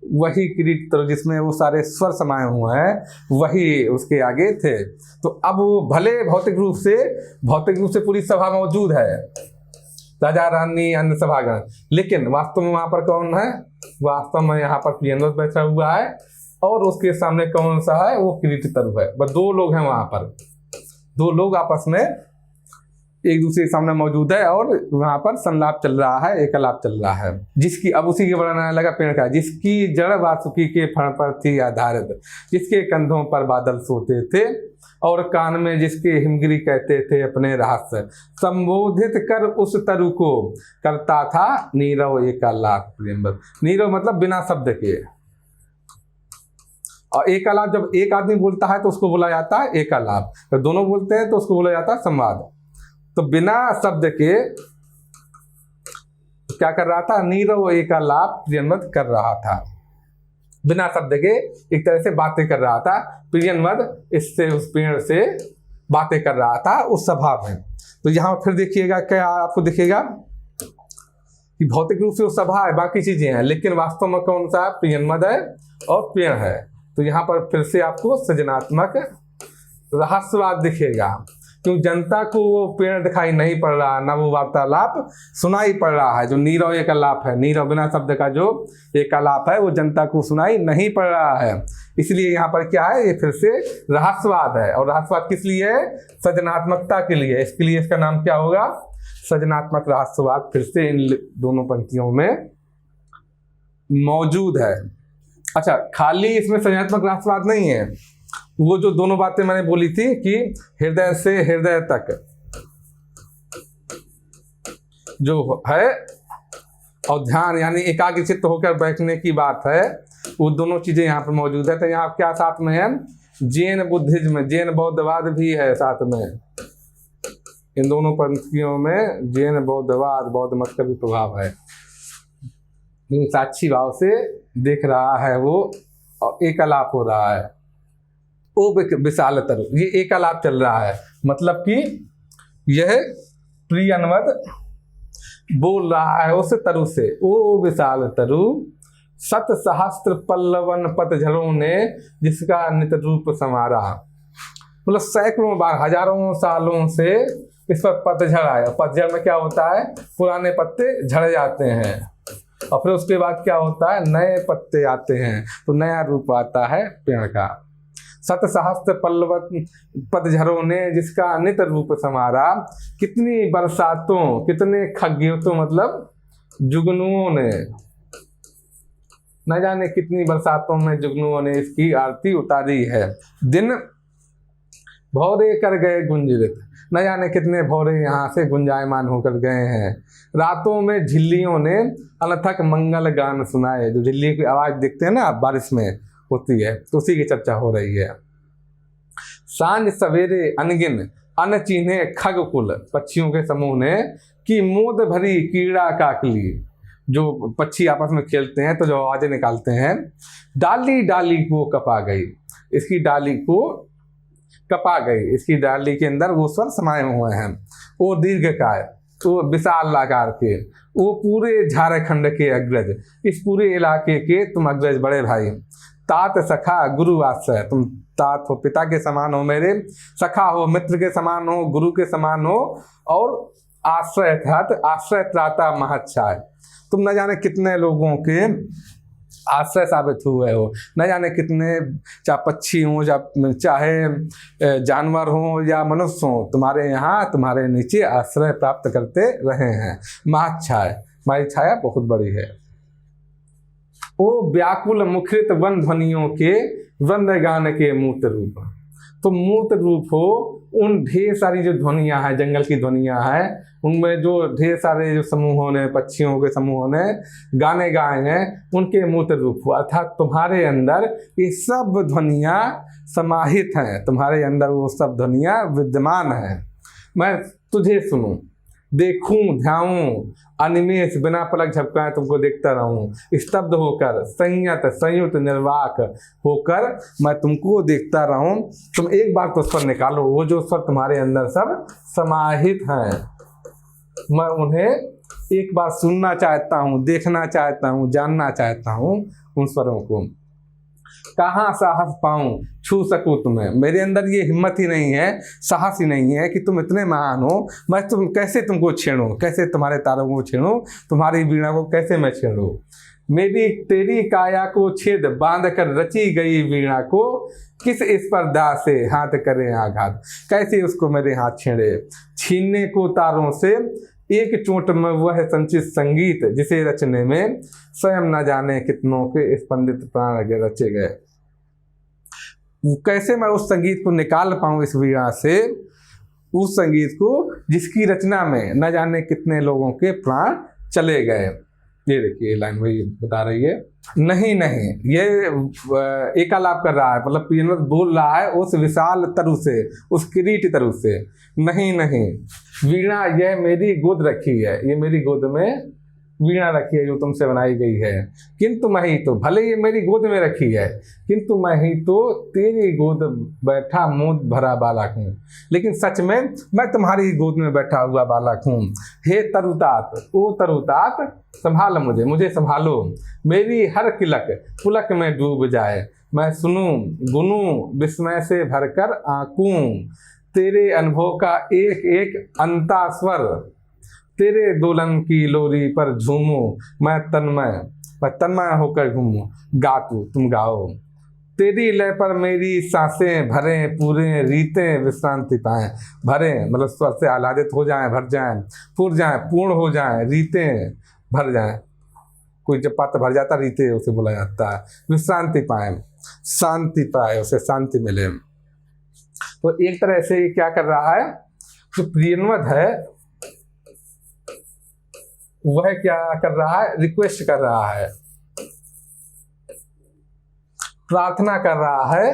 A: वही किरीटी तरु जिसमें वो सारे स्वर समाये हुए हैं, वही उसके आगे थे। तो अब वो भले भौतिक रूप से पूरी सभा मौजूद है, राजा रानी अन्य सभागण, लेकिन वास्तव में वहां पर कौन है, वास्तव में यहाँ पर प्रियनवद बैठा हुआ है, और उसके सामने कौन सा है, वो किरीटी तरु है। बस दो लोग हैं वहां पर, दो लोग आपस में एक दूसरे के सामने मौजूद है, और वहां पर संलाप चल रहा है, एकलाप चल रहा है। जिसकी, अब उसी के वर्णन आने लगा पेड़ का, जिसकी जड़ वासुकी के फण पर थी आधारित, जिसके कंधों पर बादल सोते थे, और कान में जिसके हिमगिरी कहते थे अपने रहस्य, संबोधित कर उस तरु को करता था नीरव एकालाप प्रियनवद। नीरव मतलब बिना शब्द के, और एकालाप जब एक आदमी बोलता है तो उसको बोला जाता है एकालाप, जब दोनों बोलते हैं तो उसको बोला जाता है संवाद। तो बिना शब्द के क्या कर रहा था, नीरव एकालाप प्रियनवद कर रहा था, बिना शब्द के एक तरह से बातें कर रहा था प्रियनवद, इससे उस पेड़ से बातें कर रहा था उस सभा में। तो यहाँ फिर देखिएगा, क्या आपको दिखेगा कि भौतिक रूप से वो सभा है, बाकी चीजें हैं, लेकिन वास्तव में कौन सा, प्रियनवद है और पेड़ है। तो यहाँ पर फिर से आपको सृजनात्मक रहस्यवाद दिखेगा, क्यों जनता को वो पेड़ दिखाई नहीं पड़ रहा, ना वो वार्तालाप सुनाई पड़ रहा है, जो नीरव एकालाप है, नीरव बिना शब्द का जो एकालाप है, वो जनता को सुनाई नहीं पड़ रहा है। इसलिए यहाँ पर क्या है, ये फिर से रहस्यवाद है, और रहस्यवाद किस लिए है, सृजनात्मकता के लिए। इसके लिए इसका नाम क्या होगा, सृजनात्मक रहस्यवाद, फिर से इन दोनों पंक्तियों में मौजूद है। अच्छा, खाली इसमें सृजनात्मक रहस्यवाद नहीं है, वो जो दोनों बातें मैंने बोली थी कि हृदय से हृदय तक जो है, और ध्यान यानी एकाग्रचित्त होकर बैठने की बात है, वो दोनों चीजें यहाँ पर मौजूद है। तो यहाँ क्या साथ में है, जैन बुद्धिज्म, जैन बौद्धवाद भी है साथ में, इन दोनों पंक्तियों में जैन बौद्धवाद बौद्ध मत का भी प्रभाव है। साक्षी भाव से देख रहा है वो, और एक आलाप हो रहा है। ओ विशाल तरु, ये एक आलाप चल रहा है, मतलब कि यह प्रियनवद बोल रहा है उस तरु से। ओ विशाल तरु, सत सहस्त्र पल्लवन पतझड़ों ने जिसका नित रूप संवारा। मतलब सैकड़ों बार, हजारों सालों से इस पर पतझड़ आया। पतझड़ में क्या होता है, पुराने पत्ते झड़ जाते हैं और फिर उसके बाद क्या होता है, नए पत्ते आते हैं, तो नया रूप आता है पेड़ का। सत सहस्त्र पल्लव पतझड़ों ने जिसका नित रूप संवारा। कितनी बरसातों, कितने खग्यों, मतलब जुगनुओं ने, न जाने कितनी बरसातों में जुगनुओं ने इसकी आरती उतारी है। दिन भौरे कर गए गुंजरित, न जाने कितने भौरे यहाँ से गुंजायमान होकर गए हैं। रातों में झिल्लियों ने अनथक मंगल गान सुनाए। जो झिल्ली की आवाज देखते हैं ना बारिश में होती है, तो उसी की चर्चा हो रही है। सांझ सवेरे अनगिन अनचिन्हे खग कुल, पक्षियों के समूह ने, की मोद भरी कीड़ा काकली, जो पक्षी आपस में खेलते हैं तो जो आवाजें निकालते हैं। डाली डाली को कपा गई, इसकी डाली को कपा गई, इसकी डाली के अंदर वो स्वर समाये हुए हैं। वो दीर्घकाय, तो विशाल आकार के, वो पूरे झारखंड के अग्रज, इस पूरे इलाके के तुम अग्रज बड़े भाई। तात सखा गुरु आश्रय, तुम तात हो, पिता के समान हो मेरे, सखा हो, मित्र के समान हो, गुरु के समान हो, और आश्रय आश्रय त्राता महच्छाय, तुम न जाने कितने लोगों के आश्रय साबित हुए हो। न जाने कितने, चाहे पक्षी हो, चाहे जानवर हो या मनुष्य हो, तुम्हारे यहाँ तुम्हारे नीचे आश्रय प्राप्त करते रहे हैं। महच्छाय, हमारी छाया बहुत बड़ी है। ओ व्याकुल मुखरित वन ध्वनियों के वृंदगान के मूर्त रूप, तो मूर्त रूप हो उन ढेर सारी जो ध्वनियाँ हैं, जंगल की ध्वनियाँ हैं, उनमें जो ढेर सारे जो समूहों ने, पक्षियों के समूहों ने गाने गाए हैं, उनके मूर्त रूप हो। अर्थात तुम्हारे अंदर ये सब ध्वनियाँ समाहित हैं, तुम्हारे अंदर वो सब ध्वनियाँ विद्यमान हैं। मैं तुझे सुनूं, देखूं, ध्याऊं, अनिमेष बिना पलक झपकाए तुमको देखता रहूं, स्तब्ध होकर, संयत संयुक्त निर्वाक होकर मैं तुमको देखता रहूं। तुम एक बार तो स्वर निकालो, वो जो स्वर तुम्हारे अंदर सब समाहित हैं, मैं उन्हें एक बार सुनना चाहता हूँ, देखना चाहता हूँ, जानना चाहता हूँ उन स्वरों को। कहाँ साहस पाऊं, छू सकूं तुम्हें, मेरे अंदर ये हिम्मत ही नहीं है, साहस ही नहीं है कि तुम इतने महान हो, मैं तुम कैसे तुमको छेड़ूं, कैसे तुम्हारे तारों को छेड़ूं, तुम्हारी वीणा को कैसे मैं छेड़ूं। मेरी तेरी काया को छेद बांध कर रची गई वीणा को, किस स्पर्धा से हाथ करे आघात, कैसे उसको मेरे हाथ छेड़े। छीनने को तारों से एक चोट में वह संचित संगीत, जिसे रचने में स्वयं न जाने कितनों के स्पंदित प्राण रचे गए। कैसे मैं उस संगीत को निकाल पाऊं इस वीणा से, उस संगीत को जिसकी रचना में न जाने कितने लोगों के प्राण चले गए। ये देखिए लाइन वही बता रही है। नहीं नहीं, ये एकालाप कर रहा है, मतलब प्रियनवद बोल रहा है उस विशाल तरु से, उस किरीट तरु से। नहीं नहीं, वीणा यह मेरी गोद रखी है, ये मेरी गोद में वीणा रखी है जो तुमसे बनाई गई है। किंतु मैं ही तो, भले ये मेरी गोद में रखी है, किंतु मैं ही तो तेरी गोद बैठा मोद भरा बालक हूँ, लेकिन सच में मैं तुम्हारी गोद में बैठा हुआ बालक हूँ। हे तरुतात, ओ तरुतात, संभाल मुझे, मुझे संभालो, मेरी हर किलक पुलक में डूब जाए, मैं सुनूं गुनूं विस्मय से भरकर आंकूं, तेरे अनुभव का एक एक अंतास्वर, तेरे दोलन की लोरी पर झूमूं, मैं तन्मय होकर घूमूं। गा तू, तुम गाओ, तेरी लय पर मेरी सांसें भरें, पूरे रीतें विश्रांति पाएं। भरें मतलब स्वर से आह्लादित हो जाएं, भर जाएं, पूर जाएं, पूर्ण हो जाएं, रीतें भर जाएं। कोई जब पात्र भर जाता रीते उसे बोला जाता है। विश्रांति पाएं, शांति पाए, उसे शांति मिले। तो एक तरह से क्या कर रहा है, जो प्रियनवद है वह क्या कर रहा है, रिक्वेस्ट कर रहा है, प्रार्थना कर रहा है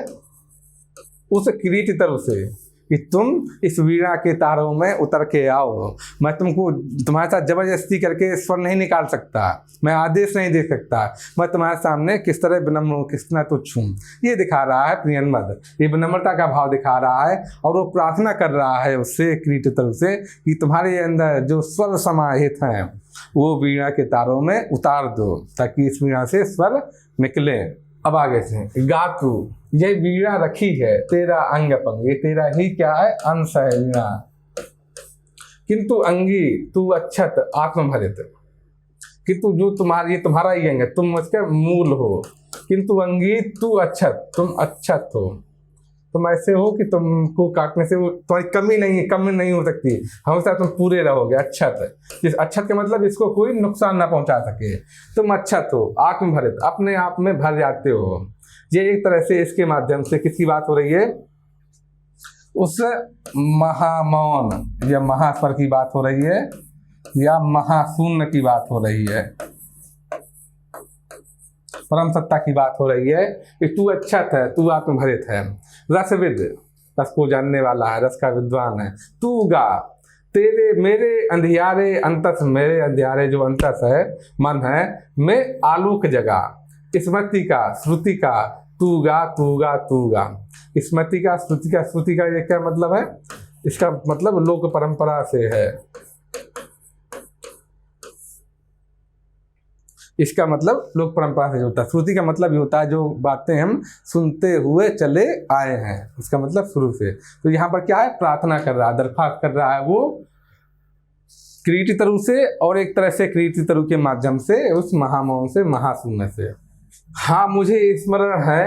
A: उस किरीट तरु से कि तुम इस वीणा के तारों में उतर के आओ। मैं तुमको तुम्हारे साथ जबरदस्ती करके स्वर नहीं निकाल सकता, मैं आदेश नहीं दे सकता, मैं तुम्हारे सामने किस तरह विनम्र हूँ, किस तरह तुच्छ हूँ। ये दिखा रहा है प्रियंवद, ये विनम्रता का भाव दिखा रहा है और वो प्रार्थना कर रहा है उससे किरीट तरु से कि तुम्हारे अंदर जो स्वर समाहित हैं वो वीणा के तारों में उतार दो ताकि इस वीणा से स्वर निकले। अब आगे से गातु, ये वीणा रखी है तेरा अंग पंग, ये तेरा ही क्या है, अंश है वीणा। किंतु अंगी तू अच्छत आत्मभरित, किंतु जो तुम्हारी ये तुम्हारा ही अंग है, तुम उसके मूल हो। किंतु अंगी तू अच्छत, तुम अच्छत हो, तुम ऐसे हो कि तुमको काटने से तुम्हारी कमी नहीं हो सकती, हमेशा तुम पूरे रहोगे। अच्छत, इस अच्छत का मतलब इसको कोई नुकसान ना पहुंचा सके। तुम अच्छत हो, आत्मभरित, अपने आप में भर जाते हो। ये एक तरह से इसके माध्यम से किसकी बात हो रही है, उस महामौन या महास्वर की बात हो रही है या महाशून्य की बात हो रही है, परम सत्ता की बात हो रही है कि तू अच्छत है, तू आत्मभरित है। रसविद, रस को जानने वाला है, रस का विद्वान है। तू गा, तेरे मेरे अंधियारे अंतस, मेरे अंधियारे जो अंतस है मन है में आलोक जगा। स्मृति का श्रुति का, तू गा तू गा तू गा। स्मृति का श्रुति का, श्रुति का ये क्या मतलब है, इसका मतलब लोक परंपरा से है, इसका मतलब लोक परंपरा से होता है। श्रुति का मतलब ये होता है जो बातें हम सुनते हुए चले आए हैं, इसका मतलब शुरू से। तो यहाँ पर क्या है, प्रार्थना कर रहा है, दरख्वास्त कर रहा है वो किरीट तरु से, और एक तरह से किरीट तरु के माध्यम से उस महामौन से, महाशून्य से। हाँ मुझे स्मरण है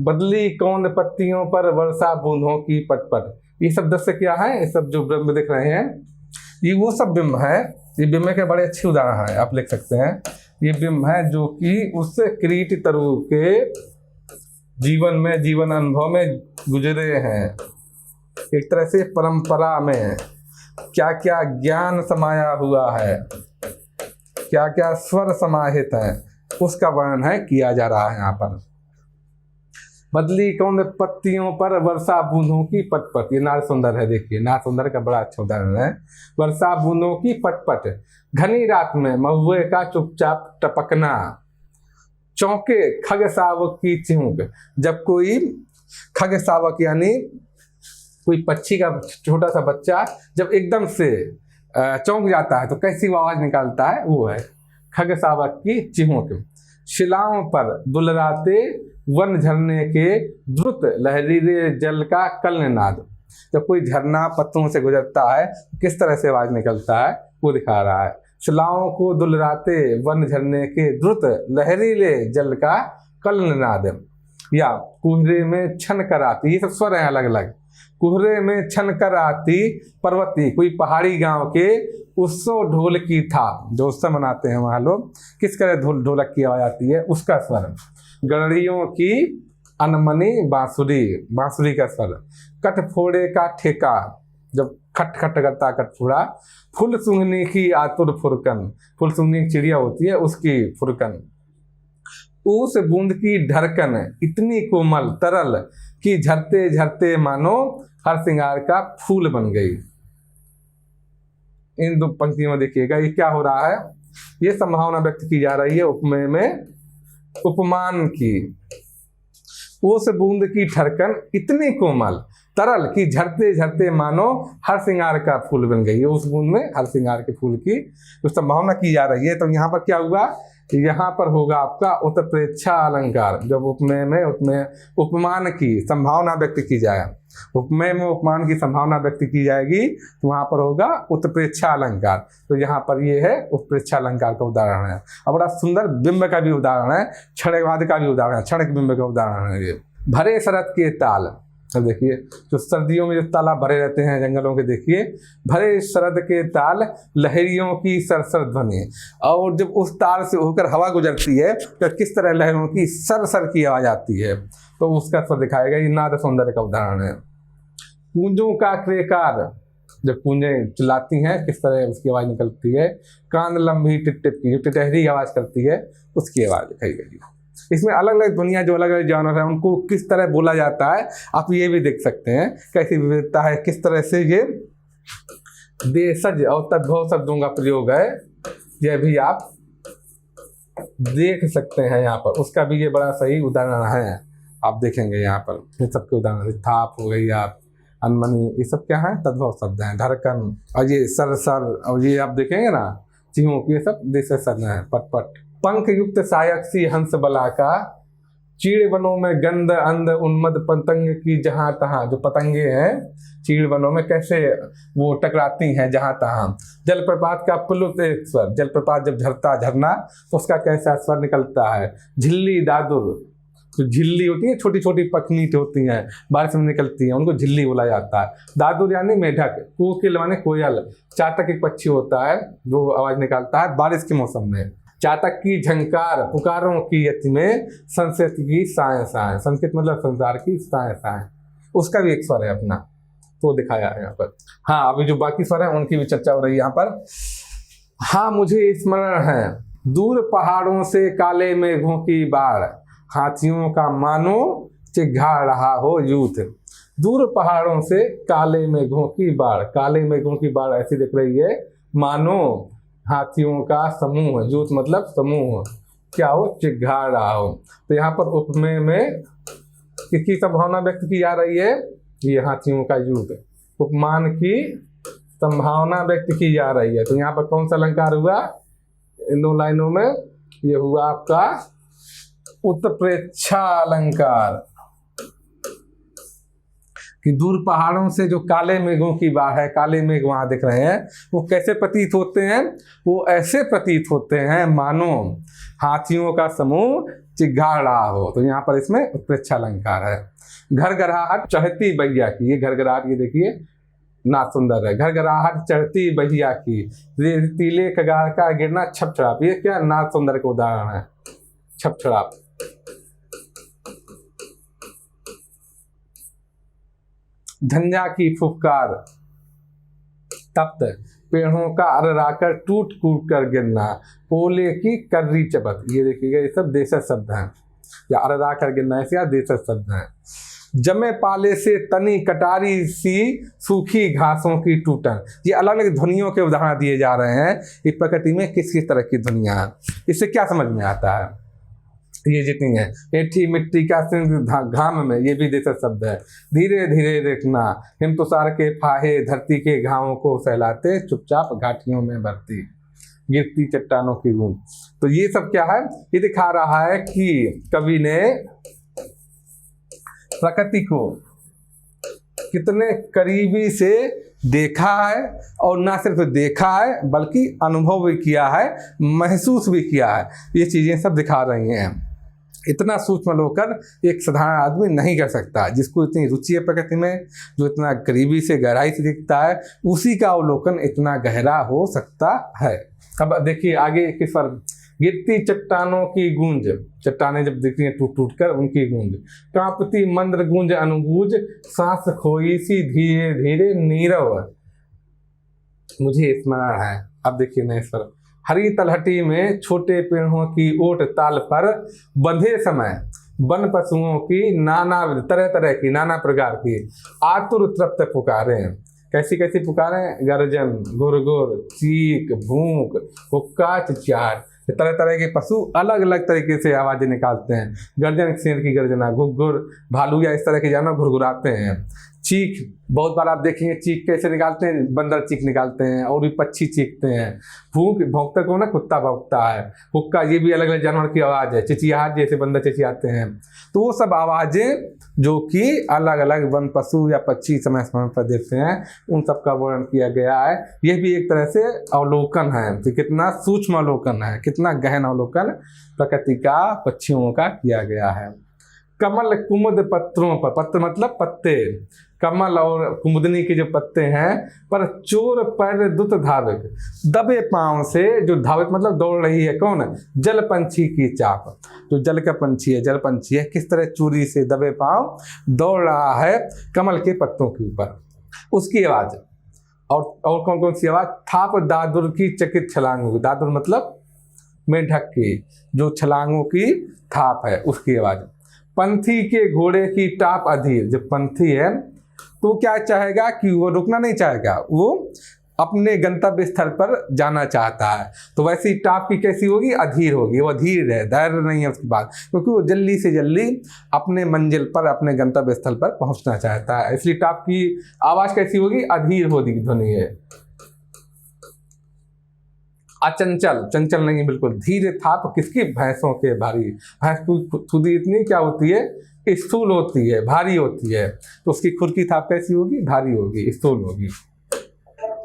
A: बदली कौन पत्तियों पर वर्षा बूंदों की पटपट। ये सब दृश्य क्या है, ये सब जो बिंब दिख रहे हैं ये वो सब बिंब है, ये बिंब के बड़े अच्छे उदाहरण है, आप लिख सकते हैं। ये बिंब है जो कि उस किरीट तरु के जीवन में, जीवन अनुभव में गुजरे हैं। एक तरह से परंपरा में क्या क्या ज्ञान समाया हुआ है, क्या क्या स्वर समाहित है, उसका वर्णन है किया जा रहा है यहाँ पर। बदली कौन पत्तियों पर वर्षा बूंदों की पटपट, ये नारसुंदर है, देखिए नारसुंदर का बड़ा अच्छा उदाहरण है। वर्षा बूंदों की पटपट, घनी रात में महुए का चुपचाप टपकना, चौंके खग सावक की चिहुक। जब कोई खग सावक यानी कोई पक्षी का छोटा सा बच्चा जब एकदम से चौंक जाता है तो कैसी आवाज निकालता है, वो है खग सावक की चिहुक। शिलाओं पर दुलराते वन झरने के द्रुत लहरीले जल का कलनाद। जब कोई झरना पत्तों से गुजरता है किस तरह से आवाज निकलता है वो दिखा रहा है। शिलाओं को दुलराते वन झरने के द्रुत लहरीले जल का कलनाद, या कुहरे में छन कर आती, ये सब स्वर हैं अलग अलग। कुहरे में छन कर आती पर्वती, कोई पहाड़ी गांव के उत्सव ढोल की था, जो उत्सव मनाते हैं वहाँ लोग, किस तरह ढोलक की आवाज आती है, उसका स्वर। गड़ड़ियों की अनमनी बांसुरी, बांसुरी का स्वर। कटफोड़े का ठेका, जब खट खट करता कटफोड़ा। फुल सुंघनी की आतुर फुरकन, फुल सुंघनी चिड़िया होती है उसकी फुरकन। उस बूंद की ढरकन इतनी कोमल तरल कि झरते झरते मानो हर श्रृंगार का फूल बन गई। इन दो पंक्तियों में देखिएगा ये क्या हो रहा है, ये संभावना व्यक्त की जा रही है उपमेय में उपमान की। उस बूंद की ठरकन इतनी कोमल तरल कि झरते झरते मानो हर श्रृंगार का फूल बन गई है। उस बूंद में हर श्रृंगार के फूल की तो संभावना की जा रही है। तो यहाँ पर क्या हुआ, यहाँ पर होगा आपका उत्प्रेक्षा अलंकार। जब उपमेय में उपमान की संभावना व्यक्त की जाए, उपमेय में उपमान की संभावना व्यक्त की जाएगी तो वहाँ पर होगा उत्प्रेक्षा अलंकार। तो यहाँ पर ये है उत्प्रेक्षा अलंकार का उदाहरण है। और बड़ा सुंदर बिंब का भी उदाहरण है, क्षणवाद का भी उदाहरण है, क्षणिक बिंब का उदाहरण है ये। भरे शरद के ताल, तो देखिए जो सर्दियों में जो तालाब भरे रहते हैं जंगलों के, देखिए भरे शरद के ताल लहरियों की सरसर ध्वनि। और जब उस ताल से होकर हवा गुजरती है तो किस तरह लहरों की सरसर की आवाज आती है, तो उसका स्वर दिखाएगा। ये नाद सौंदर्य का उदाहरण है। कूंजों का क्रेकार, जब कूंजें चिल्लाती हैं किस तरह उसकी आवाज निकलती है। कान लंबी टिप टिप की, जो टिटहरी आवाज करती है उसकी आवाज दिखाई गई। इसमें अलग अलग दुनिया जो अलग अलग जानवर है उनको किस तरह बोला जाता है आप ये भी देख सकते हैं, कैसी विविधता है, किस तरह से ये देशज और तद्भव शब्दों का प्रयोग है, यह भी आप देख सकते हैं यहाँ पर। उसका भी ये बड़ा सही उदाहरण है, आप देखेंगे यहाँ पर ये सबके उदाहरण। थाप हो गई, आप अनमनी, ये सब क्या है, तद्भव शब्द हैं। धड़कन और ये सर सर, और ये आप देखेंगे ना चिंक, ये सब देश शब्द हैं। पटपट, पंख युक्त सायक सी हंस बला का, चीड़ वनों में गंध अंध उन्मद पतंग की जहां तहां। जो पतंगे हैं चीड़ वनों में कैसे वो टकराती हैं जहां तहां। जलप्रपात का प्लुत एक स्वर, जलप्रपात जब झरता झरना तो उसका कैसा स्वर निकलता है। झिल्ली दादुर, तो झिल्ली होती है, छोटी छोटी पखनी होती हैं बारिश में निकलती हैं, उनको झिल्ली बोला जाता है। दादुर यानी मेढक, कोकिल माने कोयल। चातक एक पक्षी होता है जो आवाज निकालता है बारिश के मौसम में। चातक की झंकार, पुकारों की यति में। संस्कृत की साय साय, संस्कृत मतलब संसार की, साय साय उसका भी एक स्वर है अपना, तो दिखाया है यहाँ पर। हाँ, अभी जो बाकी स्वर है उनकी भी चर्चा हो रही है यहाँ पर। हाँ, मुझे स्मरण है दूर पहाड़ों से काले मेघों की बाढ़, हाथियों का मानो चिघा रहा हो यूथ। दूर पहाड़ों से काले मेघों की बाढ़, काले मेघों की बाढ़ ऐसी दिख रही है मानो हाथियों का समूह, यूथ मतलब समूह, क्या हो, चिघा रहा हो। तो यहाँ पर उपमेय में किसकी संभावना व्यक्त की जा रही है, ये हाथियों का यूथ। उपमान की संभावना व्यक्त की जा रही है। तो यहाँ पर कौन सा अलंकार हुआ इन दो लाइनों में, ये हुआ आपका उत्प्रेक्षा अलंकार। कि दूर पहाड़ों से जो काले मेघों की बाढ़ है, काले मेघ वहां दिख रहे हैं, वो कैसे प्रतीत होते हैं, वो ऐसे प्रतीत होते हैं मानो हाथियों का समूह चिघा रहा हो। तो यहाँ पर इसमें उत्प्रेक्षा अलंकार है। घरघराहट चढ़ती बैया की, ये घरघराहट ये देखिए ना सुंदर है। घरघराहट चढ़ती बैया की, रेतीले कगार का गिरना छप छड़ाप, ये क्या ना सुंदर का उदाहरण है, छप छड़ाप। झंझा की फुफकार, तप्त पेड़ों का अरराकर टूट कूट कर गिरना, पोले की कर्री चबत, ये देखिएगा ये सब देशज शब्द हैं, या अररा कर गिरना ऐसे या देशज शब्द हैं। जमे पाले से तनी कटारी सी सूखी घासों की टूटन, ये अलग अलग ध्वनियों के उदाहरण दिए जा रहे हैं। इस प्रकृति में किस किस तरह की ध्वनियाँ हैं, इससे क्या समझ में आता है। ये जितनी है, एठी मिट्टी का सिंध घाम में, ये भी देशज शब्द है। धीरे धीरे देखना, हिम तुषार के फाहे धरती के घावों को फैलाते, चुपचाप घाटियों में भरती, गिरती चट्टानों की गूंज। तो ये सब क्या है, ये दिखा रहा है कि कवि ने प्रकृति को कितने करीबी से देखा है, और ना सिर्फ देखा है बल्कि अनुभव भी किया है, महसूस भी किया है। ये चीजें सब दिखा रही हैं। इतना सूक्ष्म अवलोकन एक साधारण आदमी नहीं कर सकता। जिसको इतनी रुचि है प्रकृति में, जो इतना करीबी से गहराई से दिखता है, उसी का अवलोकन इतना गहरा हो सकता है। अब देखिए आगे किस पर, गिरती चट्टानों की गूंज, चट्टानें जब दिखती हैं टूट टूट कर, उनकी गूंज। कांपती मंद्र गूंज अनुगूंज, सांस खोई सी धीरे धीरे नीरव, मुझे स्मरण है। अब देखिए नए स्वर, हरी तलहटी में छोटे पेड़ों की ओट ताल पर बंधे समय, वन पशुओं की नाना तरह तरह की, नाना प्रकार की आतुर तृप्त पुकारें। कैसी कैसी पुकारें, गर्जन, गुरगुर, चीख, भूख, हुक्का, चिचियाट, तरह तरह के पशु अलग अलग तरीके से आवाजें निकालते हैं। गर्जन शेर की गर्जना, घुग्घुर भालू या इस तरह के जानवर घुरघुराते हैं। चीख, बहुत बार आप देखेंगे चीख कैसे निकालते हैं, बंदर चीख निकालते हैं, और भी पक्षी चीखते हैं। भूख, भौंकता को ना कुत्ता भौंकता है। हुक्का, ये भी अलग अलग जानवर की आवाज़ है। चिचियाहट, जैसे बंदर चिचियाते हैं। तो वो सब आवाज़ें जो कि अलग अलग वन पशु या पक्षी समय समय पर देते हैं, उन सब का वर्णन किया गया है। यह भी एक तरह से अवलोकन है, तो कितना सूक्ष्म अवलोकन है, कितना गहन अवलोकन प्रकृति का, पक्षियों का किया गया है। कमल कुमुद पत्रों पर, पत्र मतलब पत्ते, कमल और कुमुदनी के जो पत्ते हैं, पर चोर पर दुत धावक, दबे पांव से जो धावक मतलब दौड़ रही है, कौन, जल पंछी की चाप, जो जल का पंछी है, जल पंछी है, किस तरह चोरी से दबे पांव दौड़ रहा है कमल के पत्तों के ऊपर, उसकी आवाज। और कौन कौन सी आवाज, थाप दादुर की चकित छलांग, दादुर मतलब मेंढक की जो छलांगों की थाप है उसकी आवाज। पंथी के घोड़े की टाप अधीर, जब पंथी है तो क्या चाहेगा कि वो रुकना नहीं चाहेगा, वो अपने गंतव्य स्थल पर जाना चाहता है। तो वैसी टाप की कैसी होगी, अधीर होगी, वो अधीर है, धैर्य नहीं है उसके पास, क्योंकि वो जल्दी से जल्दी अपने मंजिल पर, अपने गंतव्य स्थल पर पहुंचना चाहता है। इसलिए टाप की आवाज कैसी होगी, अधीर होगी ध्वनि है। अचंचल, चंचल नहीं बिल्कुल, धीरे थाप किसकी, भैंसों के भारी। भैंस की खुदी इतनी क्या होती है, स्थूल होती है, भारी होती है, तो उसकी खुर की थाप कैसी होगी, भारी होगी, स्थूल होगी।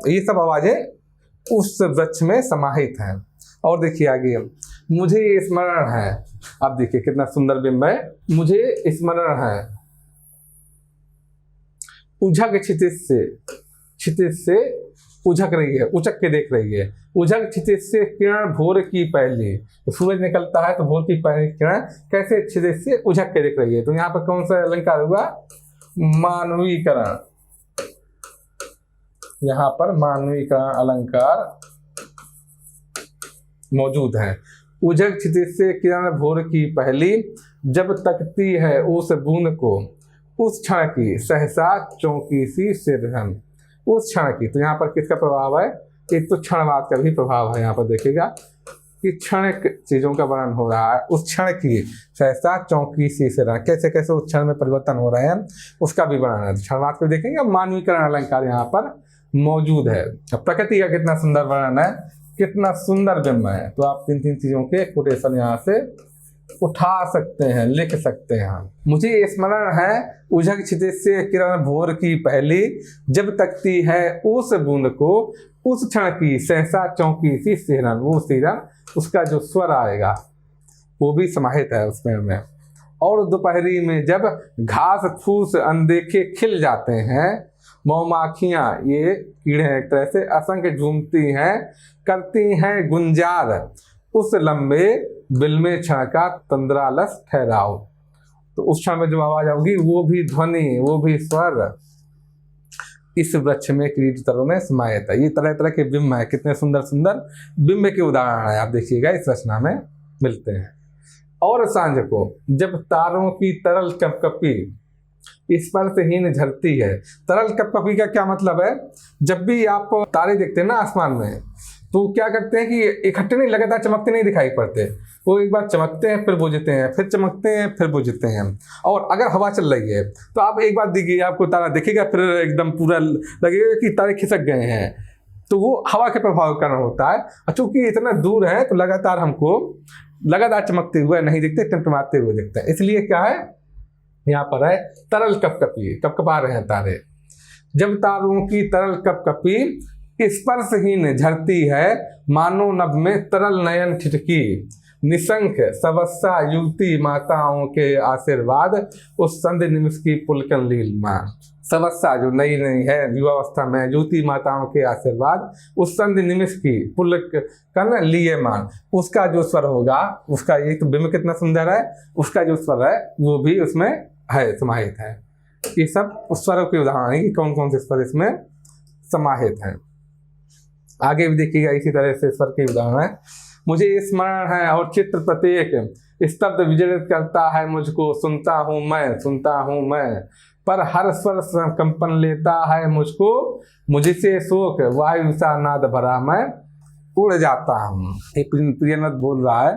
A: ये सब आवाजें उस वृक्ष में समाहित हैं। और देखिए आगे, मुझे स्मरण है, आप देखिए कितना सुंदर बिंब है, मुझे स्मरण है, उझक क्षितिज से उझक रही है, उचक के देख रही है। उझक क्षितिज से किरण भोर की पहली, तो सूरज निकलता है तो भोर की पहली किरण कैसे क्षितिज से उझक के देख रही है। तो यहाँ पर कौन सा अलंकार हुआ, मानवीकरण, यहाँ पर मानवीकरण अलंकार मौजूद है। उझक क्षितिज से किरण भोर की पहली, जब तकती है उस बूंद को, उस क्षण की सहसा चौंकी सी सिरहन, उस क्षण की। तो यहाँ पर किसका प्रभाव है, एक तो क्षणवाद का भी प्रभाव है। यहाँ पर देखिएगा कि क्षणिक चीजों का वर्णन हो रहा है, उस क्षण की सहसा चौंकी सी सिरहन, कैसे कैसे उस क्षण में परिवर्तन हो रहे हैं उसका भी वर्णन है। क्षणवाद को देखेंगे, मानवीकरण अलंकार यहाँ पर मौजूद है। अब प्रकृति का कितना सुंदर वर्णन है, कितना सुंदर बिंब है। तो आप तीन चीजों के कोटेशन यहाँ से उठा सकते हैं, लिख सकते हैं। मुझे स्मरण है, उझक क्षितिज से किरण भोर की पहली, जब तकती है उस बूंद को, उस क्षण की सहसा चौंकी सी सिरहन, वो सिरहन उसका जो स्वर आएगा वो भी समाहित है उसमें। और दोपहरी में जब घास फूस अनदेखे खिल जाते हैं, मौमाखियां, ये कीड़े एक तरह से असंख्य झूमती हैं, करती हैं गुंजार उस लंबे बिल में क्षण का तंद्रालस ठहराओ। तो उस क्षण में जो आवाज आएगी वो भी ध्वनि, वो भी स्वर इस वृक्ष में किरीट तरों में समाहित है। ये तरह तरह के बिंब है, कितने सुंदर सुंदर बिंब के उदाहरण है, आप देखिएगा इस रचना में मिलते हैं। और सांझ को जब तारों की तरल कपकपी स्पर्शहीन झरती है। तरल कपकपी का क्या मतलब है, जब भी आप तारे देखते हैं ना आसमान में, तो क्या करते हैं कि इकट्ठे नहीं, लगातार चमकते नहीं दिखाई पड़ते, वो एक बार चमकते हैं फिर बुझते हैं, फिर चमकते हैं फिर बुझते हैं। और अगर हवा चल रही है तो आप एक बार देखिए, आपको तारा दिखेगा फिर एकदम पूरा लगेगा कि तारे खिसक गए हैं, तो वो हवा के प्रभाव के कारण होता है। और चूंकि इतना दूर है तो लगातार हमको लगातार चमकते हुए नहीं दिखते, टिमटिमाते हुए दिखते हैं। इसलिए क्या है, यहाँ पर है तरल कपकपी, कपकपा रहे हैं तारे। जब तारों की तरल कपकपी स्पर्शहीन झरती है, मानो नभ में तरल नयन ठिठकी, निशंक सवस्सा युवती माताओं के आशीर्वाद, उस संध्य निमिष की पुलकन लीलमा। सवस्सा जो नई नई है युवावस्था में, युवती माताओं के आशीर्वाद, उस संध्य निमिष की पुलकन लिए मान, उसका जो स्वर होगा, उसका एक तो बिंब कितना सुंदर है, उसका जो स्वर है वो भी उसमें है, समाहित है। ये सब उस स्वरों के उदाहरण है कि कौन कौन से स्वर इसमें समाहित हैं। आगे भी देखिएगा इसी तरह से स्वर के उदाहरण है। मुझे स्मरण है और चित्र प्रत्येक स्तब्ध विजड़ित करता है मुझको, सुनता हूँ मैं, पर हर स्वर कंपन लेता है मुझको, मुझसे शोक वायु सा नाद भरा मैं उड़ जाता हूँ। प्रियनाथ बोल रहा है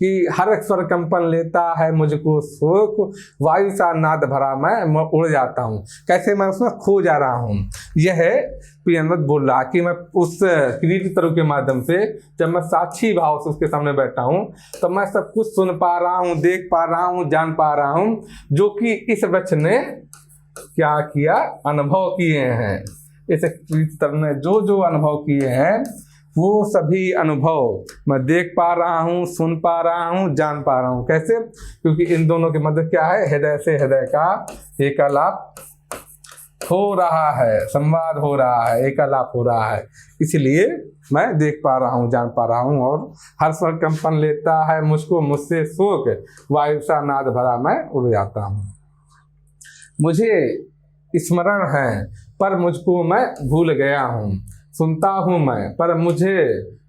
A: कि हर स्वर कंपन लेता है मुझको शोक, वायु सा नाद भरा मैं उड़ जाता हूँ। कैसे मैं उसमें खो जा रहा हूँ, यह है प्रियनाथ बोल रहा कि मैं उस किरीट तरु के माध्यम से जब मैं साक्षी भाव से उसके सामने बैठा हूँ तो मैं सब कुछ सुन पा रहा हूँ, देख पा रहा हूँ, जान पा रहा हूँ, जो कि इस वृक्ष ने क्या किया, अनुभव किए हैं। इस किरीट तरु ने जो जो अनुभव किए हैं वो सभी अनुभव मैं देख पा रहा हूँ, सुन पा रहा हूँ, जान पा रहा हूँ। कैसे, क्योंकि इन दोनों के मध्य क्या है, हृदय से हृदय का एकालाप हो रहा है, संवाद हो रहा है, एकालाप हो रहा है, इसलिए मैं देख पा रहा हूँ, जान पा रहा हूँ। और हर स्वर कंपन लेता है मुझको, मुझसे शोक वायु सा नाद भरा मैं उड़ जाता हूँ। मुझे स्मरण है पर मुझको मैं भूल गया हूँ, सुनता हूँ मैं, पर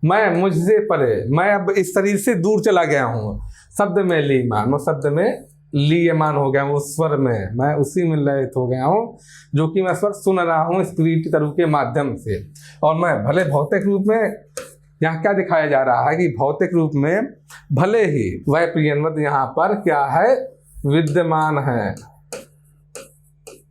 A: मैं मुझसे परे, मैं अब इस शरीर से दूर चला गया हूँ। शब्द में लीयमान, मैं शब्द में लीयमान हो गया हूँ, उस स्वर में मैं उसी में लयित हो गया हूँ, जो कि मैं स्वर सुन रहा हूँ स्पिरिट तरु के माध्यम से। और मैं भले भौतिक रूप में, यहाँ क्या दिखाया जा रहा है कि भौतिक रूप में भले ही वह प्रियनवद यहाँ पर क्या है, विद्यमान है,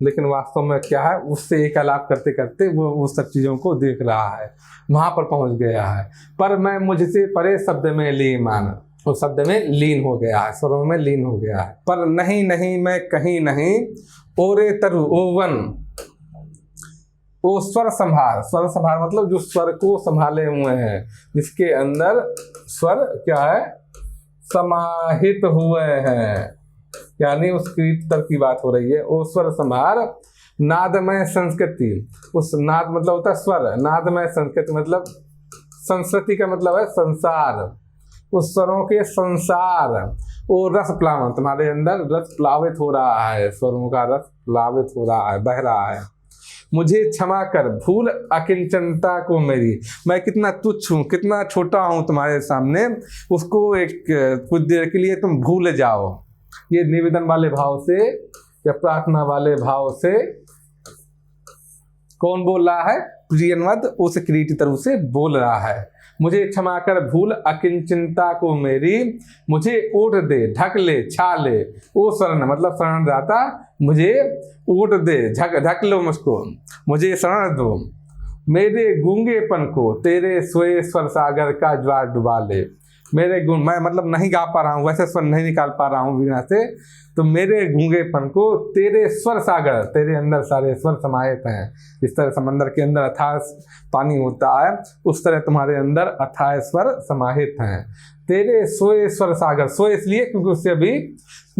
A: लेकिन वास्तव में क्या है, उससे एक आलाप करते करते वो उस सब चीज़ों को देख रहा है, वहाँ पर पहुँच गया है। पर मैं मुझसे परे शब्द में लीयमान, वो शब्द में लीन हो गया है, स्वरों में लीन हो गया है। पर नहीं नहीं मैं कहीं नहीं, ओरे तरु ओवन, वो स्वर संभार, स्वर संभार मतलब जो स्वर को संभाले हुए हैं, जिसके अंदर स्वर क्या है, समाहित हुए हैं, यानी उस कीर्तन की बात हो रही है। वो स्वर संभार नादमय संस्कृति, उस नाद मतलब होता है स्वर, नादमय संस्कृति मतलब संस्कृति का मतलब है संसार, उस स्वरों के संसार, वो रस प्लावन, तुम्हारे अंदर रस प्लावित हो रहा है, स्वरों का रस प्लावित हो रहा है, बह रहा है। मुझे क्षमा कर भूल अकिंचनता को मेरी, मैं कितना तुच्छ हूँ, कितना छोटा हूँ तुम्हारे सामने, उसको एक कुछ देर के लिए तुम भूल जाओ। ये निवेदन वाले भाव से या प्रार्थना वाले भाव से कौन बोल रहा है, प्रियनवद उस किरीटी तरु से बोल रहा है। मुझे क्षमा कर भूल अकिंचनता को मेरी, मुझे ओढ़ दे, ढक ले, छा ले, ओ शरण मतलब शरण दाता, मुझे ओढ़ दे, ढक लो मुझको, मुझे शरण दो, मेरे गूंगेपन को तेरे सोए स्वर सागर का ज्वार डुबा ले। मेरे गुण, मैं मतलब नहीं गा पा रहा हूँ, वैसे स्वर नहीं निकाल पा रहा हूँ वीणा से, तो मेरे गूंगेपन को तेरे स्वर सागर, तेरे अंदर सारे स्वर समाहित हैं। जिस तरह समंदर के अंदर अथाह पानी होता है, उस तरह तुम्हारे अंदर अथाह स्वर समाहित हैं। तेरे सोए स्वर सागर, सोए इसलिए क्योंकि उससे अभी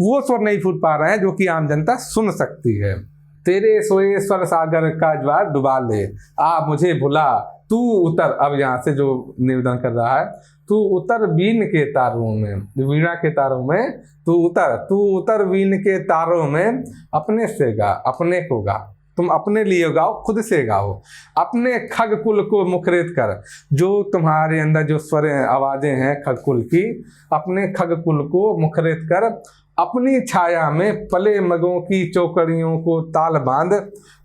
A: वो स्वर नहीं फूट पा रहे हैं जो कि आम जनता सुन सकती है। तेरे सोए स्वर सागर का ज्वार डुबा ले, आ मुझे भुला, तू उतर, अब यहाँ से जो निवेदन कर रहा है, तू उतर वीण के तारों में, वीणा के तारों में तू उतर वीण के तारों में, अपने से गा, अपने को गा, तुम अपने लिए गाओ, खुद से गाओ, अपने खग कुल को मुखरित कर, जो तुम्हारे अंदर जो स्वर आवाजें हैं खग कुल की, अपने खग कुल को मुखरित कर, अपनी छाया में पले मगों की चौकड़ियों को ताल बांध,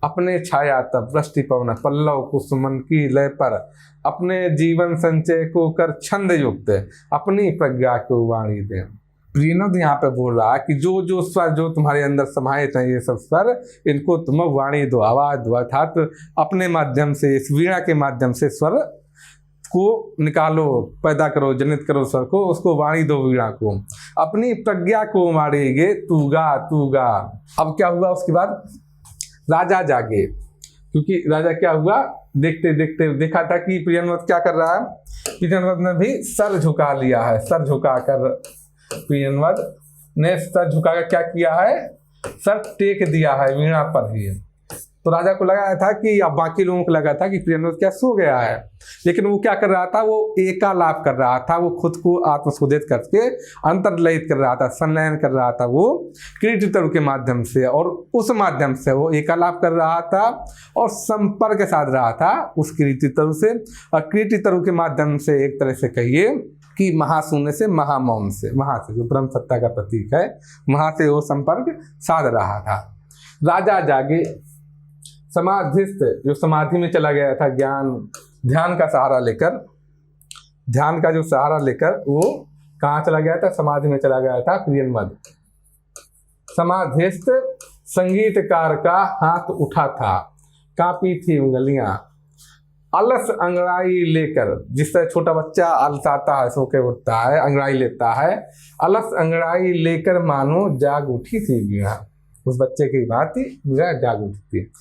A: अपने छाया तब वृष्टि पवन पल्लव कुसुमन की लय पर, अपने जीवन संचय को कर छंद युक्त, अपनी प्रज्ञा को वाणी दे। प्रियनवद यहाँ पे बोल रहा है कि जो जो स्वर जो तुम्हारे अंदर समाहित हैं, ये सब स्वर, इनको तुम वाणी दो, आवाज दो, अर्थात अपने माध्यम से, इस वीणा के माध्यम से स्वर को निकालो, पैदा करो, जनित करो स्वर को, उसको वाणी दो वीणा को, अपनी प्रज्ञा को वाणीगे, तू गा तू गा। अब क्या हुआ उसके बाद, राजा जागे, क्योंकि राजा क्या हुआ, देखते देखते देखा था कि प्रियनवद क्या कर रहा है, प्रियनवद ने भी सर झुका लिया है, सर झुका कर प्रियनवद ने सर झुकाकर क्या किया है, सर टेक दिया है वीणा पर ही। तो राजा को लगा था कि, अब बाकी लोगों को लगा था कि प्रियनवद क्या सो गया है, लेकिन वो क्या कर रहा था, वो एकालाप कर रहा था, वो खुद को आत्मशोधित करके अंतर्लयित कर रहा था, संलयन कर रहा था वो किरीटी तरु के माध्यम से, और उस माध्यम से वो एकालाप कर रहा था और संपर्क साध रहा था उस किरीटी तरु से। और किरीटी तरु के माध्यम से एक तरह से कहिए कि महाशून्य से, महामौन से, वहाँ से जो ब्रह्म सत्ता का प्रतीक है, वहाँ से वो संपर्क साध रहा था। राजा जागे, समाधिस्थ जो समाधि में चला गया था, ज्ञान ध्यान का सहारा लेकर, ध्यान का जो सहारा लेकर वो कहाँ चला गया था, समाधि में चला गया था प्रियनवद। समाधिस्थ संगीतकार का हाथ उठा था, कांपी थी उंगलियां, अलस अंगड़ाई लेकर, जिस तरह छोटा बच्चा अलसाता है, सो के उठता है, अंगड़ाई लेता है, अलस अंगड़ाई लेकर मानो जाग उठी थी वीणा, उस बच्चे की भांति वीणा जाग उठी थी।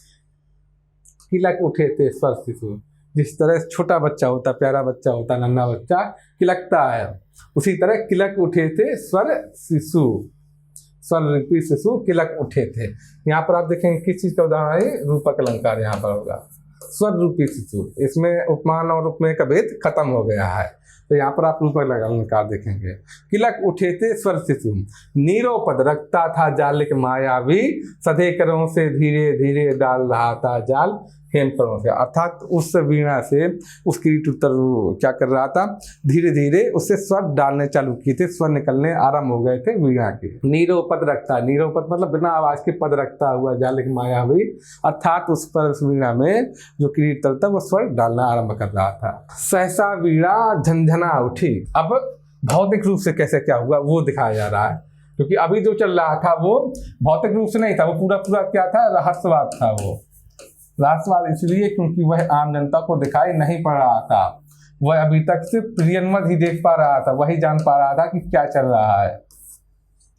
A: किलक उठे थे स्वर शिशु, जिस तरह छोटा बच्चा होता, प्यारा बच्चा होता, नन्हा बच्चा किलकता है, उसी तरह किलक उठे थे स्वर शिशु, स्वर रूपी शिशु किलक उठे थे। यहाँ पर आप देखेंगे किस चीज का उदाहरण है, रूपक अलंकार यहाँ पर होगा, स्वर रूपी शिशु, इसमें उपमान और उपमेय का भेद खत्म हो गया है, तो यहाँ पर आप रूपक अलंकार देखेंगे। किलक उठे थे स्वर शिशु, नीरो पद रखता था जालिक मायावी, सधे करों से धीरे धीरे डाल रहा था जाल, हेमकरणों से, अर्थात उस वीणा से उस किरीट उत्तर क्या कर रहा था, धीरे धीरे उससे स्वर डालने चालू किए थे, स्वर निकलने आरंभ हो गए थे वीणा के। नीरो पद रखता, नीरो पद मतलब बिना आवाज के पद रखता हुआ जालिक माया हुई, अर्थात उस पर उस वीणा में जो किरीट उत्तर था वो स्वर डालना आरंभ कर रहा था। सहसा वीणा झंझना उठी। अब भौतिक रूप से कैसे क्या हुआ वो दिखाया जा रहा है, क्योंकि अभी जो चल रहा था वो भौतिक रूप से नहीं था, वो पूरा पूरा क्या था, रहस्यवाद था। वो रहस्यवाद इसलिए क्योंकि वह आम जनता को दिखाई नहीं पड़ रहा था, वह अभी तक सिर्फ प्रियन्मत ही देख पा रहा था, वही जान पा रहा था कि क्या चल रहा है,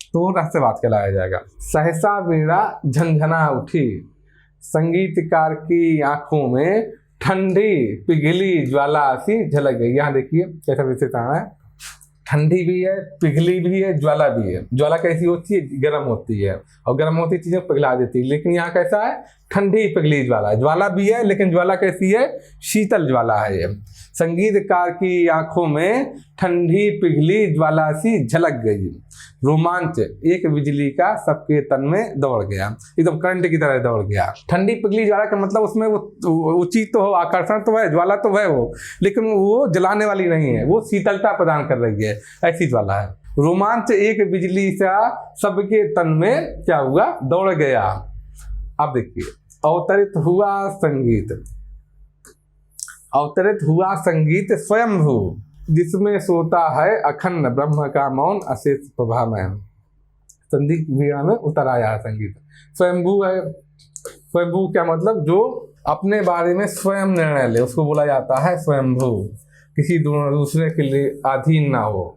A: तो रहस्यवाद कहलाया जाएगा। सहसा वीणा झंझना उठी, संगीतकार की आंखों में ठंडी पिघली ज्वाला सी झलक गई। यहाँ देखिए कैसा विशेषण है, ठंडी भी है, पिघली भी है, ज्वाला भी है। ज्वाला कैसी होती है, गर्म होती है, और गर्म होती चीजें पिघला देती है, लेकिन यहाँ कैसा है, ठंडी पिघली ज्वाला। ज्वाला भी है लेकिन ज्वाला कैसी है, शीतल ज्वाला है ये। संगीतकार की आंखों में ठंडी पिघली ज्वाला सी झलक गई, रोमांच एक बिजली का सबके तन में दौड़ गया, एकदम करंट की तरह दौड़ गया। ठंडी पिघली ज्वाला का मतलब उसमें वो चीज तो हो, आकर्षण तो है, ज्वाला तो है वो, लेकिन वो जलाने वाली नहीं है, वो शीतलता प्रदान कर रही है, ऐसी ज्वाला है। रोमांच एक बिजली सा सबके तन में क्या हुआ, दौड़ गया। अब देखिए, अवतरित हुआ संगीत, अवतरित हुआ संगीत स्वयंभू, जिसमें सोता है अखंड ब्रह्म का मौन अशेष प्रभा में। संगीत वीणा में उतर आया है संगीत, स्वयंभू है। स्वयंभू क्या मतलब, जो अपने बारे में स्वयं निर्णय ले, उसको बोला जाता है स्वयंभू। किसी दूसरे के लिए अधीन ना हो,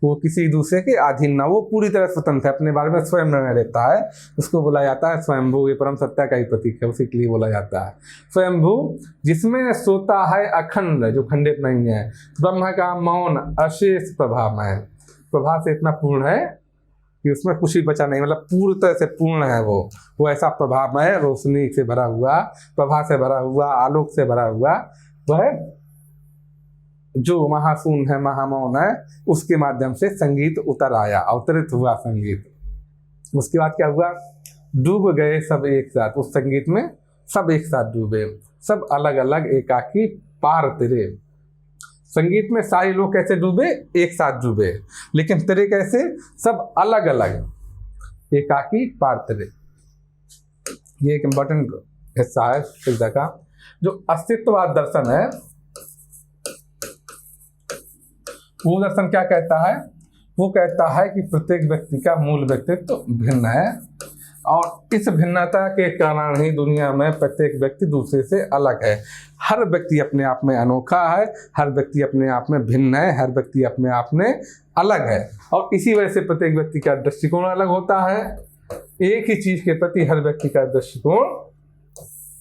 A: वो किसी दूसरे के अधीन ना, वो पूरी तरह स्वतंत्र है, अपने बारे में स्वयं निर्णय लेता है, उसको बोला जाता है स्वयंभू। ये परम सत्ता का ही प्रतीक है, उसी के लिए बोला जाता है स्वयंभू, जिसमें सोता है अखंड, जो खंडित नहीं है, ब्रह्म का मौन अशेष प्रभा में, प्रभा से इतना पूर्ण है कि उसमें कुछ भी बचा नहीं, मतलब पूरी तरह से पूर्ण है वो ऐसा प्रभामय, रोशनी से भरा हुआ, प्रभा से भरा हुआ, आलोक से भरा हुआ, वह जो महाशून्य है, महामौन है, उसके माध्यम से संगीत उतर आया, अवतरित हुआ संगीत। उसके बाद क्या हुआ, डूब गए सब एक साथ, उस संगीत में सब एक साथ डूबे, सब अलग अलग एकाकी पार तिरे। संगीत में सारे लोग कैसे डूबे, एक साथ डूबे, लेकिन तिरे कैसे, सब अलग अलग एकाकी पार तिरे। ये एक इम्पोर्टेंट हिस्सा है सिद्धा का। जो अस्तित्ववाद दर्शन है, वो दर्शन क्या कहता है, वो कहता है कि प्रत्येक व्यक्ति का मूल व्यक्तित्व भिन्न है, और इस भिन्नता के कारण ही दुनिया में प्रत्येक व्यक्ति दूसरे से अलग है। हर व्यक्ति अपने आप में अनोखा है, हर व्यक्ति अपने आप में भिन्न है, हर व्यक्ति अपने आप में अलग है, और इसी वजह से प्रत्येक व्यक्ति का दृष्टिकोण अलग होता है। एक ही चीज के प्रति हर व्यक्ति का दृष्टिकोण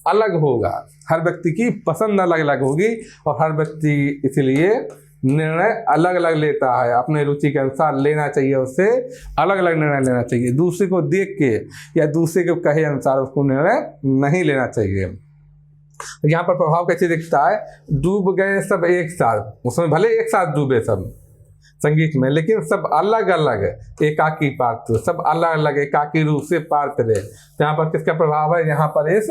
A: अलग होगा, हर व्यक्ति की पसंद अलग अलग होगी, और हर व्यक्ति इसलिए निर्णय अलग अलग लेता है, अपने रुचि के अनुसार लेना चाहिए, उससे अलग अलग निर्णय लेना चाहिए। दूसरे को देख के या दूसरे के कहे अनुसार उसको निर्णय नहीं लेना चाहिए। यहाँ पर प्रभाव कैसे दिखता है, डूब गए सब एक साथ, उसमें भले एक साथ डूबे सब संगीत में, लेकिन सब अलग अलग एकाकी पात्र, सब अलग अलग एकाकी रूप से पात्र है। तो यहाँ पर किसका प्रभाव है, यहाँ पर इस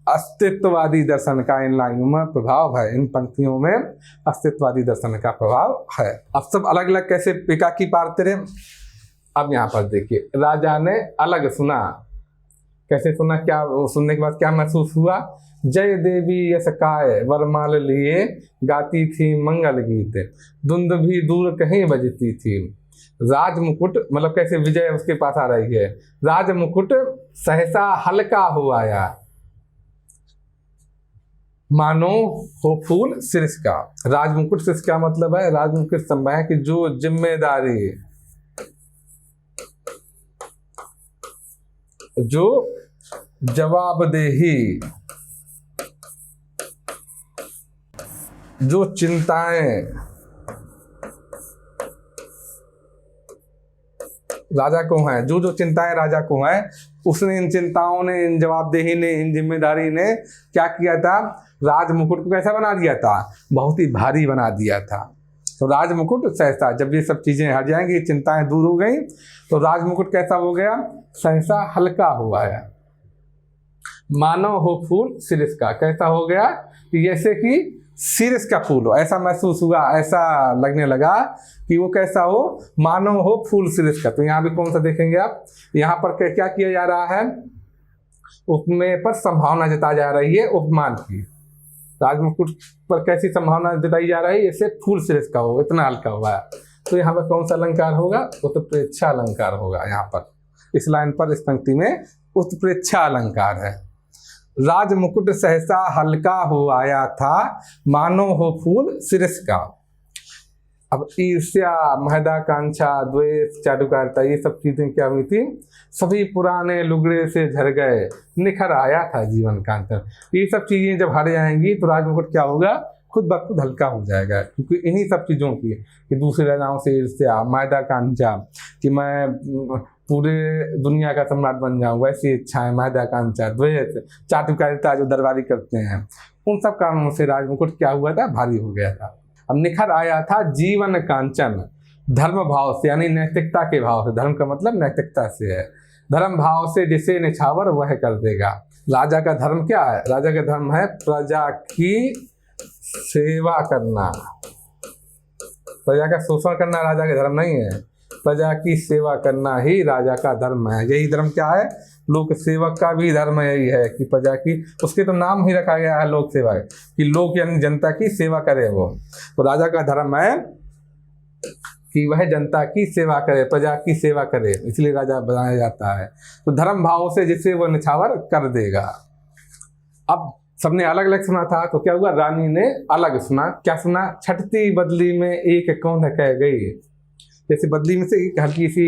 A: अस्तित्ववादी दर्शन का इन लाइनों में प्रभाव है, इन पंक्तियों में अस्तित्ववादी दर्शन का प्रभाव है। अब सब अलग अलग कैसे एकाकी पात्र है। अब यहाँ पर देखिए, राजा ने अलग सुना, कैसे सुना, क्या सुनने के बाद क्या महसूस हुआ, जय देवी यशकाय वरमाल लिए गाती थी मंगल गीत, धुंध भी दूर कहीं बजती थी, राज मुकुट, मतलब कैसे विजय उसके पास आ रही है, राज मुकुट सहसा हल्का हो आया, मानो हो फूल शीर्ष का। राजमुकुट शीर्ष का मतलब है, राजमुकुट समय है कि जो जिम्मेदारी, जो जवाबदेही, जो चिंताएं राजा को हैं, जो जो चिंताएं राजा को हैं, उसने इन चिंताओं ने, इन जवाबदेही ने, इन जिम्मेदारी ने क्या किया था, राज मुकुट को कैसा बना दिया था, बहुत ही भारी बना दिया था। तो राज मुकुट सहसा, जब ये सब चीजें हट जाएंगी, चिंताएं दूर हो गई, तो राज मुकुट कैसा हो गया, सहसा हल्का हुआ है। मानव हो फूल सिरिस का। कैसा हो गया कि जैसे कि सिरिस का फूल हो, ऐसा महसूस हुआ, ऐसा लगने लगा कि वो कैसा हो, मानव हो फूल सिरिस का। तो यहाँ भी कौन सा देखेंगे आप, यहाँ पर क्या किया जा रहा है, उपमेय पर संभावना जताई जा रही है उपमान की। राजमुकुट पर कैसी संभावना जताई जा रही है, जैसे फूल सिरिस का हो, इतना हल्का हुआ है। तो यहाँ पर कौन सा अलंकार होगा, उत्प्रेक्षा अलंकार होगा। यहाँ पर इस लाइन पर, इस पंक्ति में उत्प्रेक्षा अलंकार है। राजमुकुट सहसा हल्का हो आया था, मानो हो फूल सिरिस का। अब ईर्ष्या, महदाकांक्षा, द्वेष, चाटुकारिता, ये सब चीजें क्या हुई थी, सभी पुराने लुगड़े से झड़ गए, निखर आया था जीवन का अंतर। ये सब चीजें जब हट जाएंगी तो राजमुकुट क्या होगा, खुद ब खुद हल्का हो जाएगा। क्योंकि इन्हीं सब चीज़ों की, कि दूसरे राजाओं से ईर्ष्या, महदाकांक्षा, कि मैं पूरे दुनिया का सम्राट बन जाऊं, वैसी इच्छाएं, महदाकांक्षा, द्वेष, चाटुकारिता जो दरबारी करते हैं, उन सब कारणों से राजमुकुट क्या हुआ था, भारी हो गया था। अब निखर आया था जीवन कांचन, धर्म भाव से, यानी नैतिकता के भाव से। धर्म का मतलब नैतिकता से है। धर्म भाव से जिसे निछावर वह कर देगा। राजा का धर्म क्या है, राजा का धर्म है प्रजा की सेवा करना। प्रजा का शोषण करना राजा का धर्म नहीं है, प्रजा की सेवा करना ही राजा का धर्म है। यही धर्म क्या है, लोक सेवक का भी धर्म यही है कि प्रजा की, उसके तो नाम ही रखा गया है लोक सेवक, कि लोक यानी जनता की सेवा करे वो। तो राजा का धर्म है कि वह जनता की सेवा करे, प्रजा की सेवा करे, इसलिए राजा बनाया जाता है। तो धर्म भाव से जिसे वो निछावर कर देगा। अब सबने अलग अलग सुना था, तो क्या हुआ, रानी ने अलग सुना। क्या सुना, छटती बदली में एक कौन कह गई। जैसे बदली में से एक हल्की सी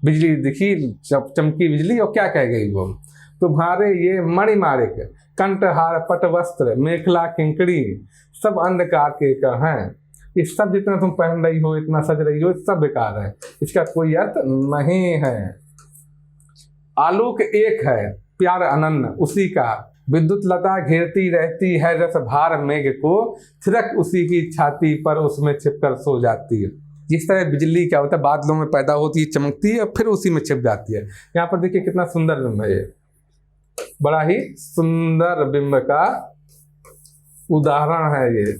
A: बिजली दिखी, चमकी बिजली, और क्या कह गई वो, तुम्हारे ये मणिमाणिक, कंठहार, पट वस्त्र, मेखला, किंकड़ी, सब अंधकार के हैं। ये सब जितना तुम पहन रही हो, इतना सज रही हो, सब बेकार है, इसका कोई अर्थ नहीं है। आलोक एक है, प्यार अनन्य उसी का, विद्युत लता घेरती रहती है रस भार मेघ को, थिरक उसी की छाती पर उसमें छिपकर सो जाती है। जिस तरह बिजली क्या होता है, बादलों में पैदा होती है, चमकती है, फिर उसी में छिप जाती है। यहाँ पर देखिए कितना सुंदर बिंब है, ये बड़ा ही सुंदर बिंब का उदाहरण है ये।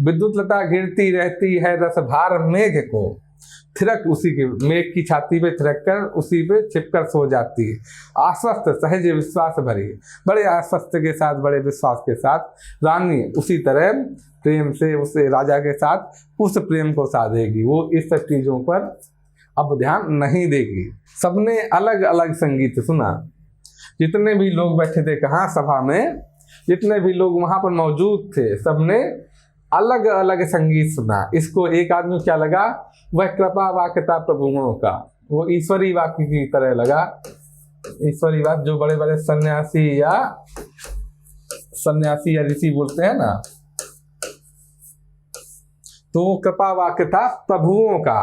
A: विद्युत लता घेरती रहती है रस भार मेघ को, थिरक उसी के, मेघ की छाती पे थिरक कर उसी पे छिपकर सो जाती है। आश्वस्त सहज विश्वास भरी, बड़े आश्वस्त के साथ, बड़े विश्वास के साथ रानी उसी तरह प्रेम से उसे राजा के साथ उस प्रेम को साधेगी। वो इस सब चीजों पर अब ध्यान नहीं देगी। सबने अलग अलग संगीत सुना। जितने भी लोग बैठे थे कहाँ, सभा में, जितने भी लोग वहां पर मौजूद थे, सबने अलग अलग संगीत सुना। इसको एक आदमी क्या लगा, वह कृपा वाक्य था प्रभुओं का, वो ईश्वरी वाक्य की तरह लगा। ईश्वरी वाक्य जो बड़े बड़े सन्यासी या ऋषि बोलते हैं ना, तो वो कृपा वाक्य था प्रभुओं का।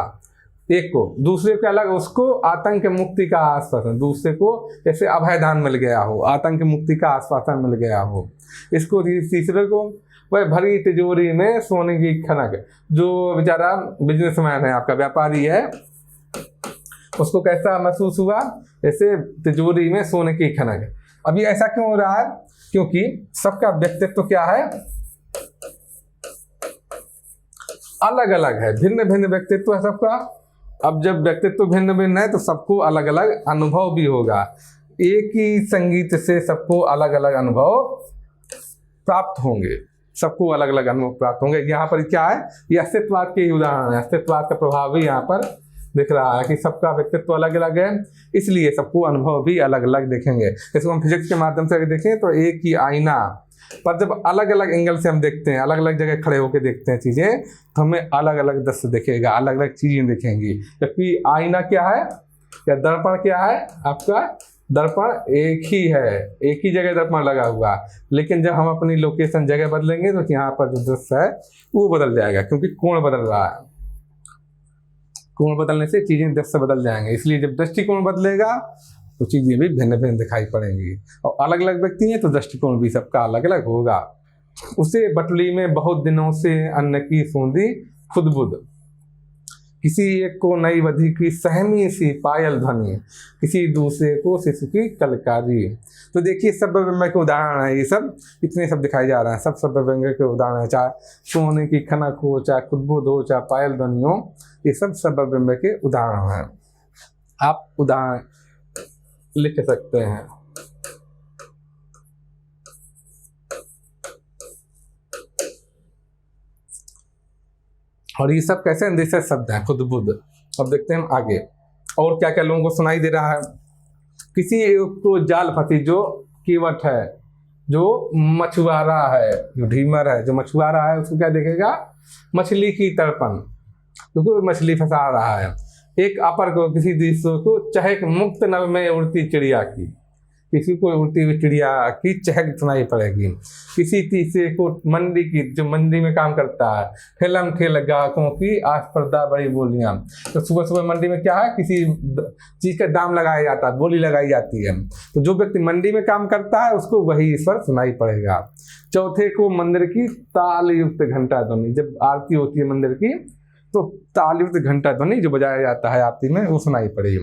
A: एक को, दूसरे को अलग, उसको आतंक मुक्ति का आश्वासन, दूसरे को जैसे अभयदान मिल गया हो, आतंक मुक्ति का आश्वासन मिल गया हो। इसको तीसरे को वह भरी तिजोरी में सोने की खनक, जो बेचारा बिजनेसमैन है, आपका व्यापारी है, उसको कैसा महसूस हुआ, जैसे तिजोरी में सोने की खनक। अभी ऐसा क्यों हो रहा है, क्योंकि सबका व्यक्तित्व क्या है, अलग अलग है, भिन्न भिन्न व्यक्तित्व है सबका। अब जब व्यक्तित्व भिन्न भिन्न है तो सबको अलग अलग अनुभव भी होगा। एक ही संगीत से सबको अलग अलग अनुभव प्राप्त होंगे, सबको अलग अलग अनुभव प्राप्त होंगे। यहाँ पर क्या है, ये अस्तित्ववाद के उदाहरण है। अस्तित्ववाद का प्रभाव भी यहाँ पर दिख रहा है कि सबका व्यक्तित्व अलग अलग है, इसलिए सबको अनुभव भी अलग अलग दिखेंगे। इसको हम फिजिक्स के माध्यम से अगर देखें तो एक ही आईना पर जब अलग अलग एंगल से हम देखते हैं, अलग अलग जगह खड़े होकर देखते हैं चीज़ें, तो हमें अलग अलग दृश्य दिखेगा, अलग अलग चीज़ें दिखेंगी। जबकि आईना क्या है, या दर्पण क्या है, आपका दर्पण एक ही है, एक ही जगह दर्पण लगा हुआ। लेकिन जब हम अपनी लोकेशन जगह बदलेंगे तो यहाँ पर जो दृश्य है वो बदल जाएगा, क्योंकि कोण बदल रहा है। कोण बदलने से चीज़ें दृश्य बदल जाएंगे, इसलिए जब दृष्टिकोण बदलेगा तो चीज़ें भी भिन्न भिन्न दिखाई पड़ेंगी। और अलग अलग व्यक्ति हैं तो दृष्टिकोण भी सबका अलग अलग होगा। उसे बटुली में बहुत दिनों से अन्न की सूंदी खुद बुद, किसी एक को नई वधि की सहमी सी पायल ध्वनि, किसी दूसरे को शिशु की कलकारी। तो देखिए सभ्य व्यंग्य के उदाहरण है ये सब, इतने सब दिखाए जा रहे हैं, सब सभ्य व्यंग्य के उदाहरण है, चाहे सोने की खनक हो, चाहे खुदबुद हो, चाहे पायल ध्वनि हो, ये सब सभ्य व्यंग्य के उदाहरण हैं। आप उदाहरण लिख सकते हैं। और ये सब कैसे अंदेशा शब्द हैं, खुद बुद्ध। अब देखते हैं हम आगे और क्या क्या लोगों को सुनाई दे रहा है। किसी एक को जाल फंसी जो कीवट है, जो मछुआरा है, जो ढीमर है, जो मछुआरा है उसको क्या देखेगा, मछली की तड़पन, क्योंकि वो मछली फंसा रहा है। एक अपर को, किसी दूसरे को चहक मुक्त नभ में उड़ती चिड़िया की, किसी को उड़ती हुई चिड़िया की चहक सुनाई पड़ेगी। किसी तीसरे को मंडी की, जो मंडी में काम करता है, ठेलम ठेल ग्राहकों की आस्पर्धा बड़ी बोलियां। तो सुबह सुबह मंडी में क्या है, किसी चीज का दाम लगाया जाता है, बोली लगाई जाती है। तो जो व्यक्ति मंडी में काम करता है उसको वही ईश्वर सुनाई पड़ेगा। चौथे को मंदिर की ताल युक्त घंटा ध्वनि, जब आरती होती है मंदिर की तो ताल युक्त घंटा ध्वनि जो बजाया जाता है आरती में, वो सुनाई पड़ेगी।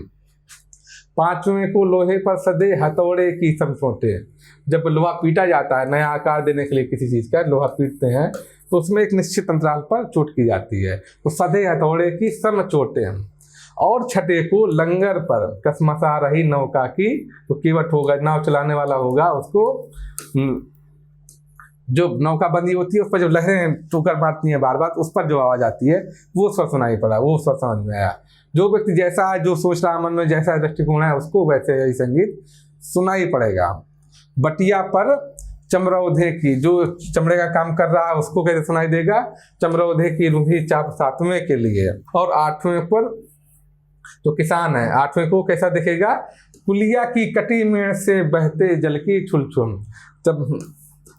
A: पांचवें को लोहे पर सदे हथौड़े की समझोटे, जब लोहा पीटा जाता है, नया आकार देने के लिए किसी चीज का लोहा पीटते हैं तो उसमें एक निश्चित अंतराल पर चोट की जाती है, तो सदे हथौड़े की सम चोटें। और छठे को लंगर पर कसमसा रही नौका की, तो कीवट होगा, नाव चलाने वाला होगा, उसको जो नौका बंदी होती है उस पर जो लहरें टोकर मारती हैं बार बार, उस पर जो आवाज आती है वो स्वर सुनाई पड़ा, वो स्वर समझ में आया। जो व्यक्ति जैसा है, जो सोच रहा मन में, जैसा दृष्टिकोण है, उसको वैसे ही संगीत सुनाई पड़ेगा। बटिया पर चमरौधे की, जो चमड़े का काम कर रहा है उसको कैसे सुनाई देगा, चमरौधे की रूही चाप सातवें के लिए। और आठवें पर जो किसान है, आठवें को कैसा दिखेगा, पुलिया की कटी मेड़ से बहते जल की छुलछुल, जब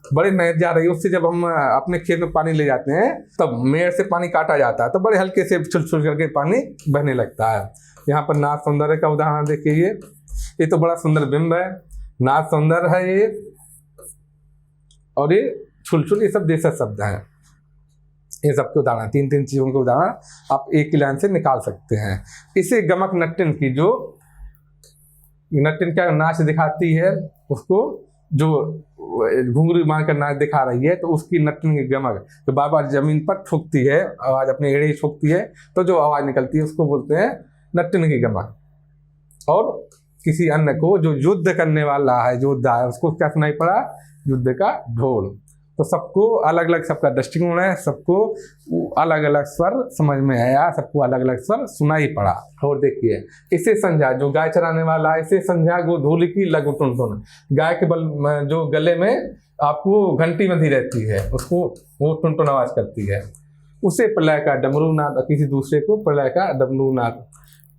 A: बड़े नहर जा रही है उससे जब हम अपने खेत में पानी ले जाते हैं तब मेड़ से पानी काटा जाता है तो बड़े हल्के से छुल करके पानी बहने लगता है। यहाँ पर नाथ सौंदर्य का उदाहरण देखिए, ये तो बड़ा सुंदर बिंब है, नाथ सौंदर्य है ये, और ये छुलछुल, ये सब देशज शब्द हैं। ये सबके उदाहरण, तीन तीन चीजों के उदाहरण आप एक ही लाइन से निकाल सकते हैं। इसे गमक नट्टिन की, जो नट्टिन क्या नाच दिखाती है, उसको जो घुंघरू मार कर नाच दिखा रही है, तो उसकी नट्टिन की गमक, तो बार बार जमीन पर ठोकती है आवाज, अपनी एड़ी ठोकती है तो जो आवाज निकलती है उसको बोलते हैं नट्टिन की गमक। और किसी अन्य को, जो युद्ध करने वाला है, योद्धा है, उसको क्या सुनाई पड़ा, युद्ध का ढोल। तो सबको अलग अलग सबका दृष्टिकोण है, सबको अलग अलग स्वर समझ में आया, सबको अलग अलग स्वर सुनाई पड़ा। और देखिए, इसे समझा, जो गाय चराने वाला है, इसे समझा गोधूल की लघु टुनटुन, गाय के बल जो गले में आपको घंटी बंधी रहती है उसको वो टुनटुन आवाज करती है। उसे प्रलय का डमरू नाद, किसी दूसरे को प्रलय का डमरू नाद।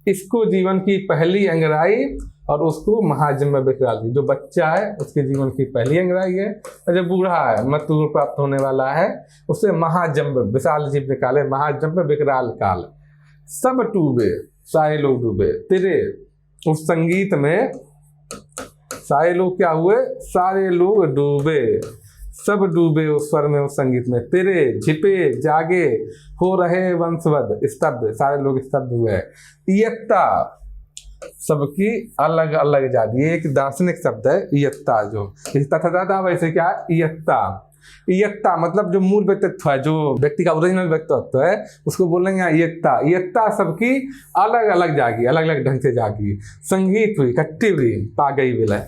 A: इसको जीवन की पहली अंगराई और उसको महाजन्म विकराल की, जो बच्चा है उसके जीवन की पहली अंगराई है, और जो बूढ़ा है, मृत्यु प्राप्त होने वाला है, उसे महाजन्म, विशाल जीव निकाले, महाजन्म विकराल काल। सब डूबे सारे लोग डूबे तेरे उस संगीत में, सारे लोग क्या हुए, सारे लोग डूबे, सब डूबे उस स्वर में, उस संगीत में। तेरे झिपे जागे हो रहे वंशवद, स्तब्ध, सारे लोग स्तब्ध हुए। इयत्ता, सबकी अलग अलग जाति, ये एक दार्शनिक शब्द है इयत्ता, जो तथा वैसे क्या है इयत्ता। इयत्ता मतलब जो मूल व्यक्तित्व है, जो व्यक्ति का ओरिजिनल व्यक्तित्व है, उसको बोलेंगे इयत्ता। इयत्ता सबकी अलग अलग जागी, अलग अलग ढंग से जागी, संगीत हुई, इकट्ठी हुई, पा गई विलय,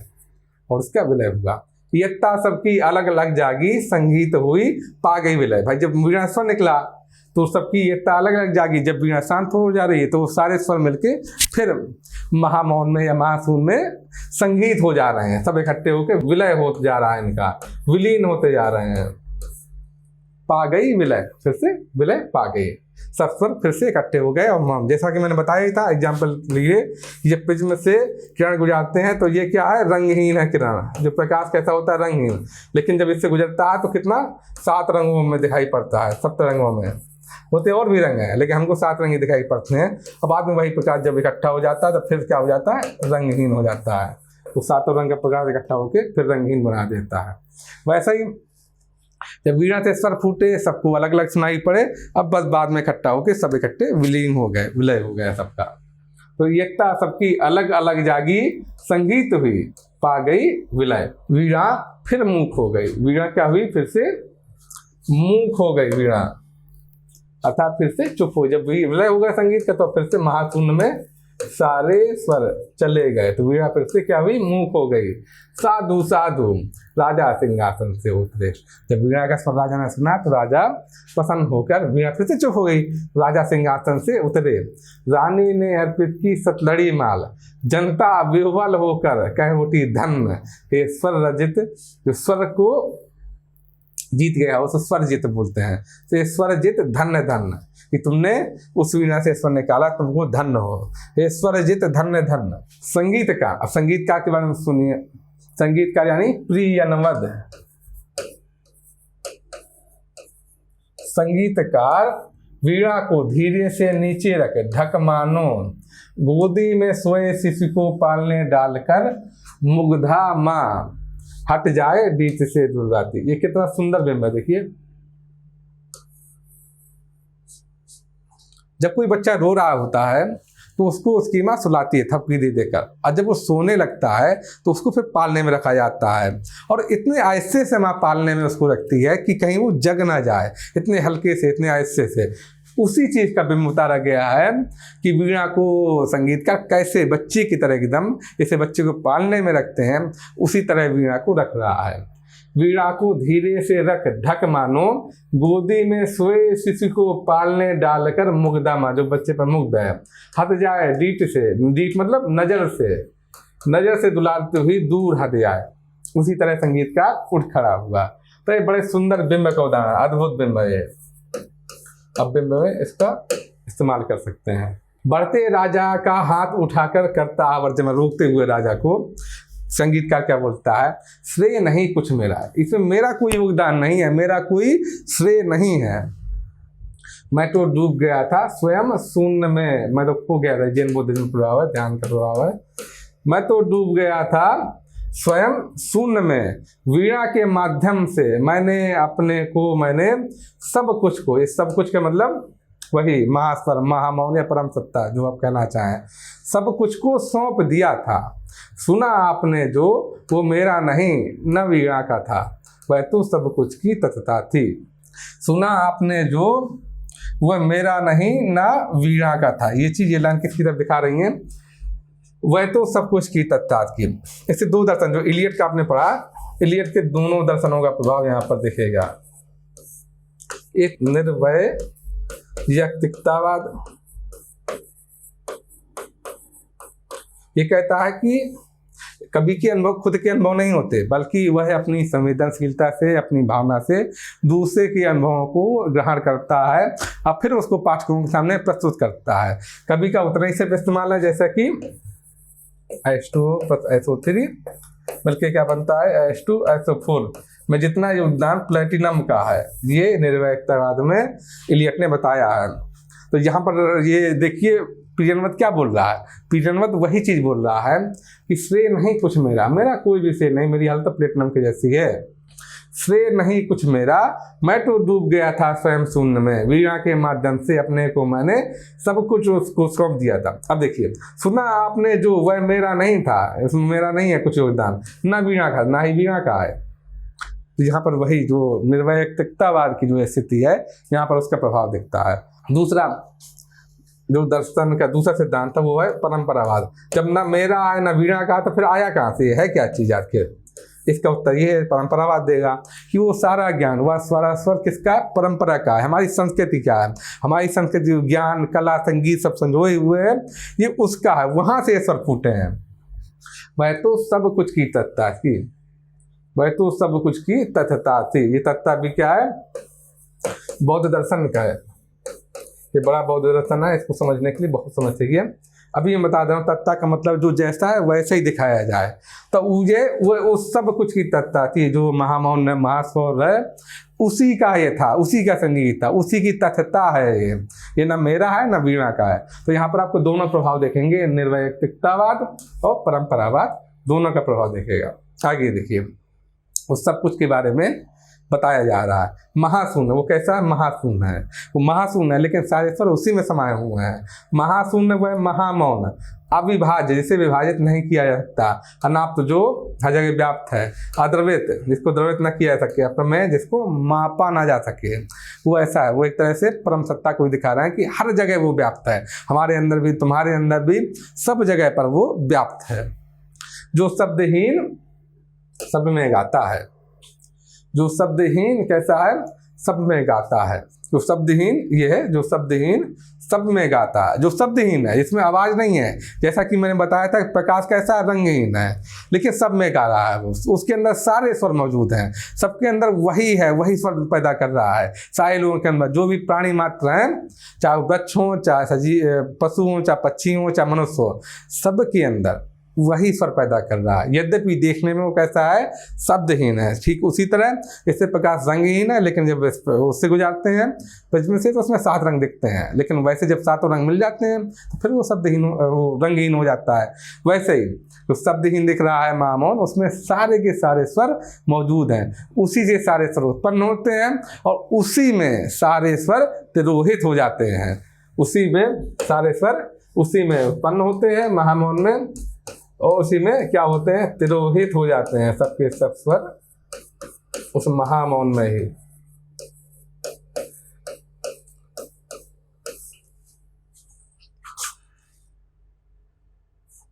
A: और उसका विलय हुआ। इयत्ता सबकी अलग अलग जागी, संगीत हुई, पा गई विलय। भाई जब वीणा स्वर निकला तो सबकी इयत्ता अलग अलग जागी, जब वीणा शांत हो जा रही है तो सारे स्वर मिलके फिर महामौन में या महाशून्य में संगीत हो जा रहे हैं, सब इकट्ठे होकर विलय होते जा रहा है, इनका विलीन होते जा रहे हैं। पा गई विलय, फिर से विलय पा गई, सब स्वर फिर से इकट्ठे हो गए। और जैसा कि मैंने बताया ही था, एग्जाम्पल लिए, ये प्रिज्म से किरण गुजरते हैं तो ये क्या है, रंगहीन है किरण। जो प्रकाश कैसा होता है, रंगहीन, लेकिन जब इससे गुजरता है तो कितना 7 रंगों में दिखाई पड़ता है, 7 रंगों में होते और भी रंग हैं, लेकिन हमको 7 रंग ही दिखाई पड़ते हैं। और बाद में वही प्रकाश जब इकट्ठा हो जाता है तो फिर क्या हो जाता है, रंगहीन हो जाता है। तो 7 रंग का प्रकाश इकट्ठा होकर फिर रंगहीन बना देता है। वैसा ही जब वीणा से स्वर फूटे, सबको अलग अलग सुनाई पड़े, अब बस बाद में इकट्ठा होके सब इकट्ठे विलीन हो गए, विलय हो गया सबका। तो एकता सबकी अलग अलग जागी, संगीत हुई पा गई विलय। वीणा फिर मूक हो गई। वीणा क्या हुई? फिर से मूक हो गई वीणा, अर्थात फिर से चुप हो। जब विलय हो गया संगीत का, तो फिर से महाशून्य में सारे स्वर चले गए। तो वीणा फिर से क्या हुई? मूक हो गई। साधु साधु राजा सिंहासन से उतरे। जब वीणा का स्वर राजा ने सुना, तो राजा प्रसन्न होकर, वीणा फिर से चुप हो गई, राजा सिंहासन से उतरे। रानी ने अर्पित की सतलड़ी माल, जनता विह्वल होकर कह उठी धन्य। हे स्वर रजित, जो स्वर को जीत गया, उसे स्वर जीत बोलते हैं। तो स्वर जीत धन्य धन्य, कि तुमने उस वीणा से स्वर निकाला, तुमको धन्य हो। हे स्वर जीत धन्य धन्य। संगीतकार, अब संगीतकार के बारे में सुनिए। संगीतकार यानी प्रियनवद। संगीतकार वीणा को धीरे से नीचे रख ढक मानो, गोदी में सोए शिशु को पालने डालकर, मुग्धा माँ हट जाए बीच से दुर्गाती। ये कितना सुंदर बिंब है, देखिए। जब कोई बच्चा रो रहा होता है, तो उसको उसकी माँ सुलाती है थपकी दे देकर, और जब वो सोने लगता है, तो उसको फिर पालने में रखा जाता है। और इतने आहिस्ते से माँ पालने में उसको रखती है कि कहीं वो जग ना जाए, इतने हल्के से, इतने आहिस्ते से। उसी चीज का बिंब उतारा गया है कि वीणा को संगीतकार कैसे बच्चे की तरह एकदम जैसे बच्चे को पालने में रखते हैं, उसी तरह वीणा को रख रहा है। वीणा को धीरे से रख ढक मानो, गोदी में सोए शिशु को पालने डालकर, मुग्धा माँ, जो बच्चे पर मुग्ध है, हट जाए डीठ से। डीठ मतलब नजर से दुलारती हुई दूर हट जाए। उसी तरह संगीतकार उठ खड़ा हुआ। तो ये बड़े सुंदर बिंब का उदाहरण, अद्भुत बिंब है ये। अब बिंब में इसका इस्तेमाल कर सकते हैं। बढ़ते राजा का हाथ उठाकर करता आवर्जन, रोकते हुए राजा को संगीतकार क्या बोलता है? श्रेय नहीं कुछ मेरा, इसमें मेरा कोई योगदान नहीं है, मेरा कोई श्रेय नहीं है। मैं तो डूब गया था स्वयं शून्य में, मैं तो खो गया था। जैन बुद्धिज्म प्रभाव है, ध्यान का प्रभाव है। मैं तो डूब गया था स्वयं शून्य में, वीणा के माध्यम से मैंने अपने को, मैंने सब कुछ को, इस सब कुछ का मतलब वही महास्वर, महामौन या परम सत्ता, जो आप कहना चाहें, सब कुछ को सौंप दिया था। सुना आपने जो, वो मेरा नहीं न वीणा का था, वह तो सब कुछ की तत्ता थी। सुना आपने जो, वह मेरा नहीं न वीणा का था। ये चीज ये लाइन किसकी तरफ दिखा रही है? वह तो सब कुछ की तत्ता थी। ऐसे दो दर्शन जो इलियट का आपने पढ़ा, इलियट के दोनों दर्शनों का प्रभाव यहाँ पर दिखेगा। एक निर्वय यक्तिकतावाद, ये कहता है कि कवि के अनुभव खुद के अनुभव नहीं होते, बल्कि वह अपनी संवेदनशीलता से, अपनी भावना से दूसरे के अनुभवों को ग्रहण करता है और फिर उसको पाठकों के सामने प्रस्तुत करता है। कवि का उतना ही सिर्फ इस्तेमाल है जैसा कि H2 + SO3, बल्कि क्या बनता है H2 SO4 में जितना योगदान प्लेटिनम का है, ये निर्वैयक्तिकतावाद में इलियट ने बताया है। तो यहाँ पर ये देखिए प्रियनवद क्या बोल रहा है? प्रियनवद वही चीज बोल रहा है कि श्रेय नहीं कुछ मेरा, मेरा कोई भी श्रेय नहीं, मेरी हालत प्लेटिनम की जैसी है। श्रेय नहीं कुछ मेरा, मैं तो डूब गया था स्वयं शून्य में, वीणा के माध्यम से अपने को मैंने सब कुछ उसको सौंप दिया था। अब देखिए, सुना आपने जो, वह मेरा नहीं था, इसमें मेरा नहीं है कुछ योगदान, ना वीणा का, ना ही वीणा का है। तो यहाँ पर वही जो निर्वैयक्तिकतावाद की जो स्थिति है, यहाँ पर उसका प्रभाव दिखता है। दूसरा जो दर्शन का दूसरा सिद्धांत था, वो है परंपरावाद। जब ना मेरा है ना वीणा का, तो फिर आया कहाँ से, है क्या चीज आखिर? इसका उत्तर ये परंपरावाद देगा कि वो सारा ज्ञान, वह स्वरास्वर किसका? परंपरा का है। हमारी संस्कृति क्या है? हमारी संस्कृति ज्ञान, कला, संगीत सब संजोए हुए है, ये उसका है, वहां से स्वर फूटे हैं। वह तो सब कुछ की तत्ता थी, वह तो सब कुछ की तत्ता थी। ये तत्ता भी क्या है? बौद्ध दर्शन का है। ये बड़ा बौद्ध दर्शन है, इसको समझने के लिए बहुत समझ चाहिए। अभी मैं बता दूं, तत्ता का मतलब जो जैसा है वैसे ही दिखाया जाए। तो वो उस सब कुछ की तत्ता थी, जो महामौन है, महास्वर है, उसी का ये था, उसी का संगीत था, उसी की तत्ता है ये ना मेरा है ना वीणा का है। तो यहाँ पर आपको दोनों प्रभाव देखेंगे, निर्वैयक्तिकतावाद और परंपरावाद, दोनों का प्रभाव देखेगा। आगे देखिए, उस सब कुछ के बारे में बताया जा रहा है। महाशून्य वो कैसा है? महाशून्य है, वो महाशून्य है, लेकिन सारे स्वर उसी में समाये हुए हैं। महाशून्य वो है महामौन, अविभाज्य, जिसे विभाजित नहीं किया जा सकता, अनाप्त जो हर जगह व्याप्त है, अद्रवित जिसको द्रवित न किया जा सके, अप्रमेय जिसको मापा ना जा सके, वो ऐसा है। वो एक तरह से परम सत्ता को भी दिखा रहा है कि हर जगह वो व्याप्त है, हमारे अंदर भी, तुम्हारे अंदर भी, सब जगह पर वो व्याप्त है। जो शब्दहीन शब्द में गाता है, जो शब्दहीन कैसा है? शब्द में गाता है। जो शब्दहीन ये है, जो शब्दहीन शब्द में गाता है, जो शब्दहीन है, इसमें आवाज नहीं है। जैसा कि मैंने बताया था, प्रकाश कैसा है? रंगहीन है, लेकिन सब में गा रहा है वो, उसके अंदर सारे स्वर मौजूद हैं, सबके अंदर वही है, वही स्वर पैदा कर रहा है। सारे लोगों के अंदर जो भी प्राणी मात्र हैं, चाहे वृक्ष हो, चाहे पशु हो, चाहे पक्षी हो, चाहे मनुष्य हो, सबके अंदर वही स्वर पैदा कर रहा है। यद्यपि देखने में वो कैसा है? शब्दहीन है। ठीक उसी तरह इससे प्रकाश रंगहीन है, लेकिन जब उससे गुजारते हैं पृथ्वी से तो उसमें 7 रंग दिखते हैं, लेकिन वैसे जब 7 रंग मिल जाते हैं तो फिर वो शब्दहीन, वो रंगहीन हो जाता है। वैसे ही जो शब्दहीन दिख रहा है महामौन, उसमें सारे के सारे स्वर मौजूद हैं, उसी से सारे स्वर उत्पन्न होते हैं और उसी में सारे स्वर तिरोहित हो जाते हैं। उसी में सारे स्वर उसी में उत्पन्न होते हैं महामौन में, और उसी में क्या होते हैं? तिरोहित हो जाते हैं सबके सब स्वर उस महामौन में ही।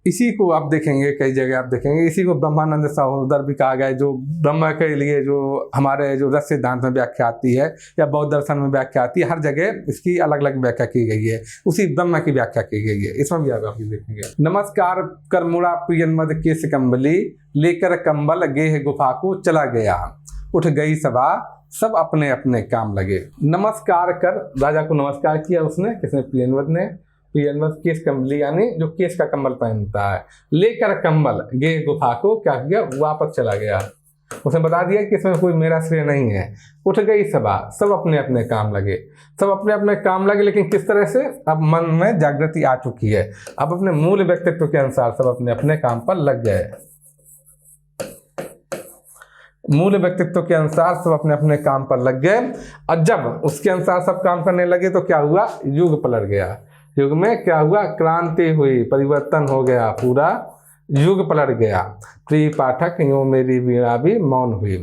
A: इसी को आप देखेंगे, कई जगह आप देखेंगे, इसी को ब्रह्मानंद सहोदर भी कहा गया है, जो ब्रह्म के लिए जो हमारे जो रस सिद्धांत में व्याख्या आती है या बौद्ध दर्शन में व्याख्या आती है, हर जगह इसकी अलग अलग व्याख्या की गई है, उसी ब्रह्म की व्याख्या की गई है। इसमें भी आप देखेंगे। नमस्कार कर मुड़ा प्रियनमद केस कंबली, लेकर कंबल गेह गुफा को चला गया, उठ गई सभा सब अपने अपने काम लगे। नमस्कार कर, राजा को नमस्कार किया उसने, किसने? प्रियनवद ने। प्रियनवद केस कंबली यानी जो केस का कंबल पहनता है, लेकर कंबल गे गुफा को क्या किया? वापस चला गया। उसने बता दिया कि इसमें कोई मेरा श्रेय नहीं है। उठ गई सभा, सब अपने अपने काम लगे, सब अपने अपने काम लगे, लेकिन किस तरह से? अब मन में जागृति आ चुकी है, अब अपने मूल व्यक्तित्व के अनुसार सब अपने अपने काम पर लग गए। मूल व्यक्तित्व के अनुसार सब अपने अपने काम पर लग गए, और जब उसके अनुसार सब काम करने लगे तो क्या हुआ? युग पलट गया। युग में क्या हुआ? क्रांति हुई, परिवर्तन हो गया, पूरा युग पलट गया। प्रिय पाठक, यूं मेरी वीणा भी मौन हुई।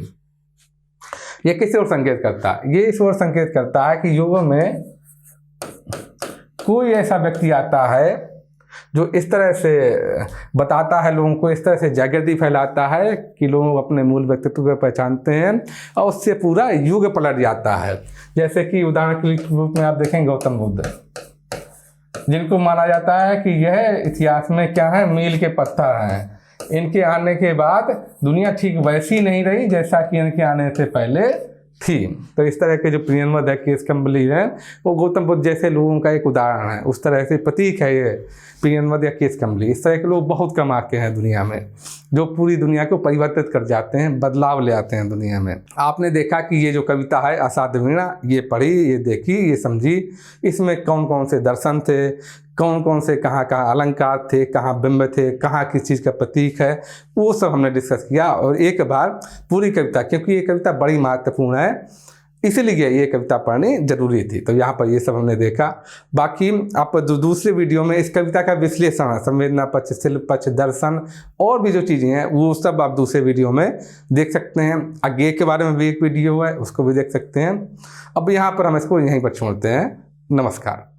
A: ये किस ओर संकेत करता है? ये इस ओर संकेत करता है कि युग में कोई ऐसा व्यक्ति आता है जो इस तरह से बताता है लोगों को, इस तरह से जागृति फैलाता है कि लोग अपने मूल व्यक्तित्व को पहचानते हैं और उससे पूरा युग पलट जाता है। जैसे कि उदाहरण के रूप में आप देखें गौतम बुद्ध, जिनको माना जाता है कि यह इतिहास में क्या है? मील के पत्थर हैं। इनके आने के बाद दुनिया ठीक वैसी नहीं रही जैसा कि इनके आने से पहले थी। तो इस तरह के जो प्रियनवद है, केस कंबली है, वो गौतम बुद्ध जैसे लोगों का एक उदाहरण है, उस तरह से प्रतीक है ये प्रियनवद या केस कंबली। इस तरह के लोग बहुत कम आके हैं दुनिया में, जो पूरी दुनिया को परिवर्तित कर जाते हैं, बदलाव ले आते हैं दुनिया में। आपने देखा कि ये जो कविता है असाध्य वीणा, ये पढ़ी, ये देखी, ये समझी, इसमें कौन कौन से दर्शन थे, कौन कौन से कहाँ कहाँ अलंकार थे, कहाँ बिंब थे, कहाँ किस चीज़ का प्रतीक है, वो सब हमने डिस्कस किया। और एक बार पूरी कविता, क्योंकि ये कविता बड़ी महत्वपूर्ण है, इसीलिए ये कविता पढ़नी जरूरी थी, तो यहाँ पर ये सब हमने देखा। बाकी आप जो दूसरे वीडियो में इस कविता का विश्लेषण है, संवेदना पक्ष, शिल्प पक्ष, दर्शन और भी जो चीज़ें हैं, वो सब आप दूसरे वीडियो में देख सकते हैं। अज्ञेय के बारे में भी एक वीडियो है, उसको भी देख सकते हैं। अब यहाँ पर हम इसको यहीं पर छोड़ते हैं। नमस्कार।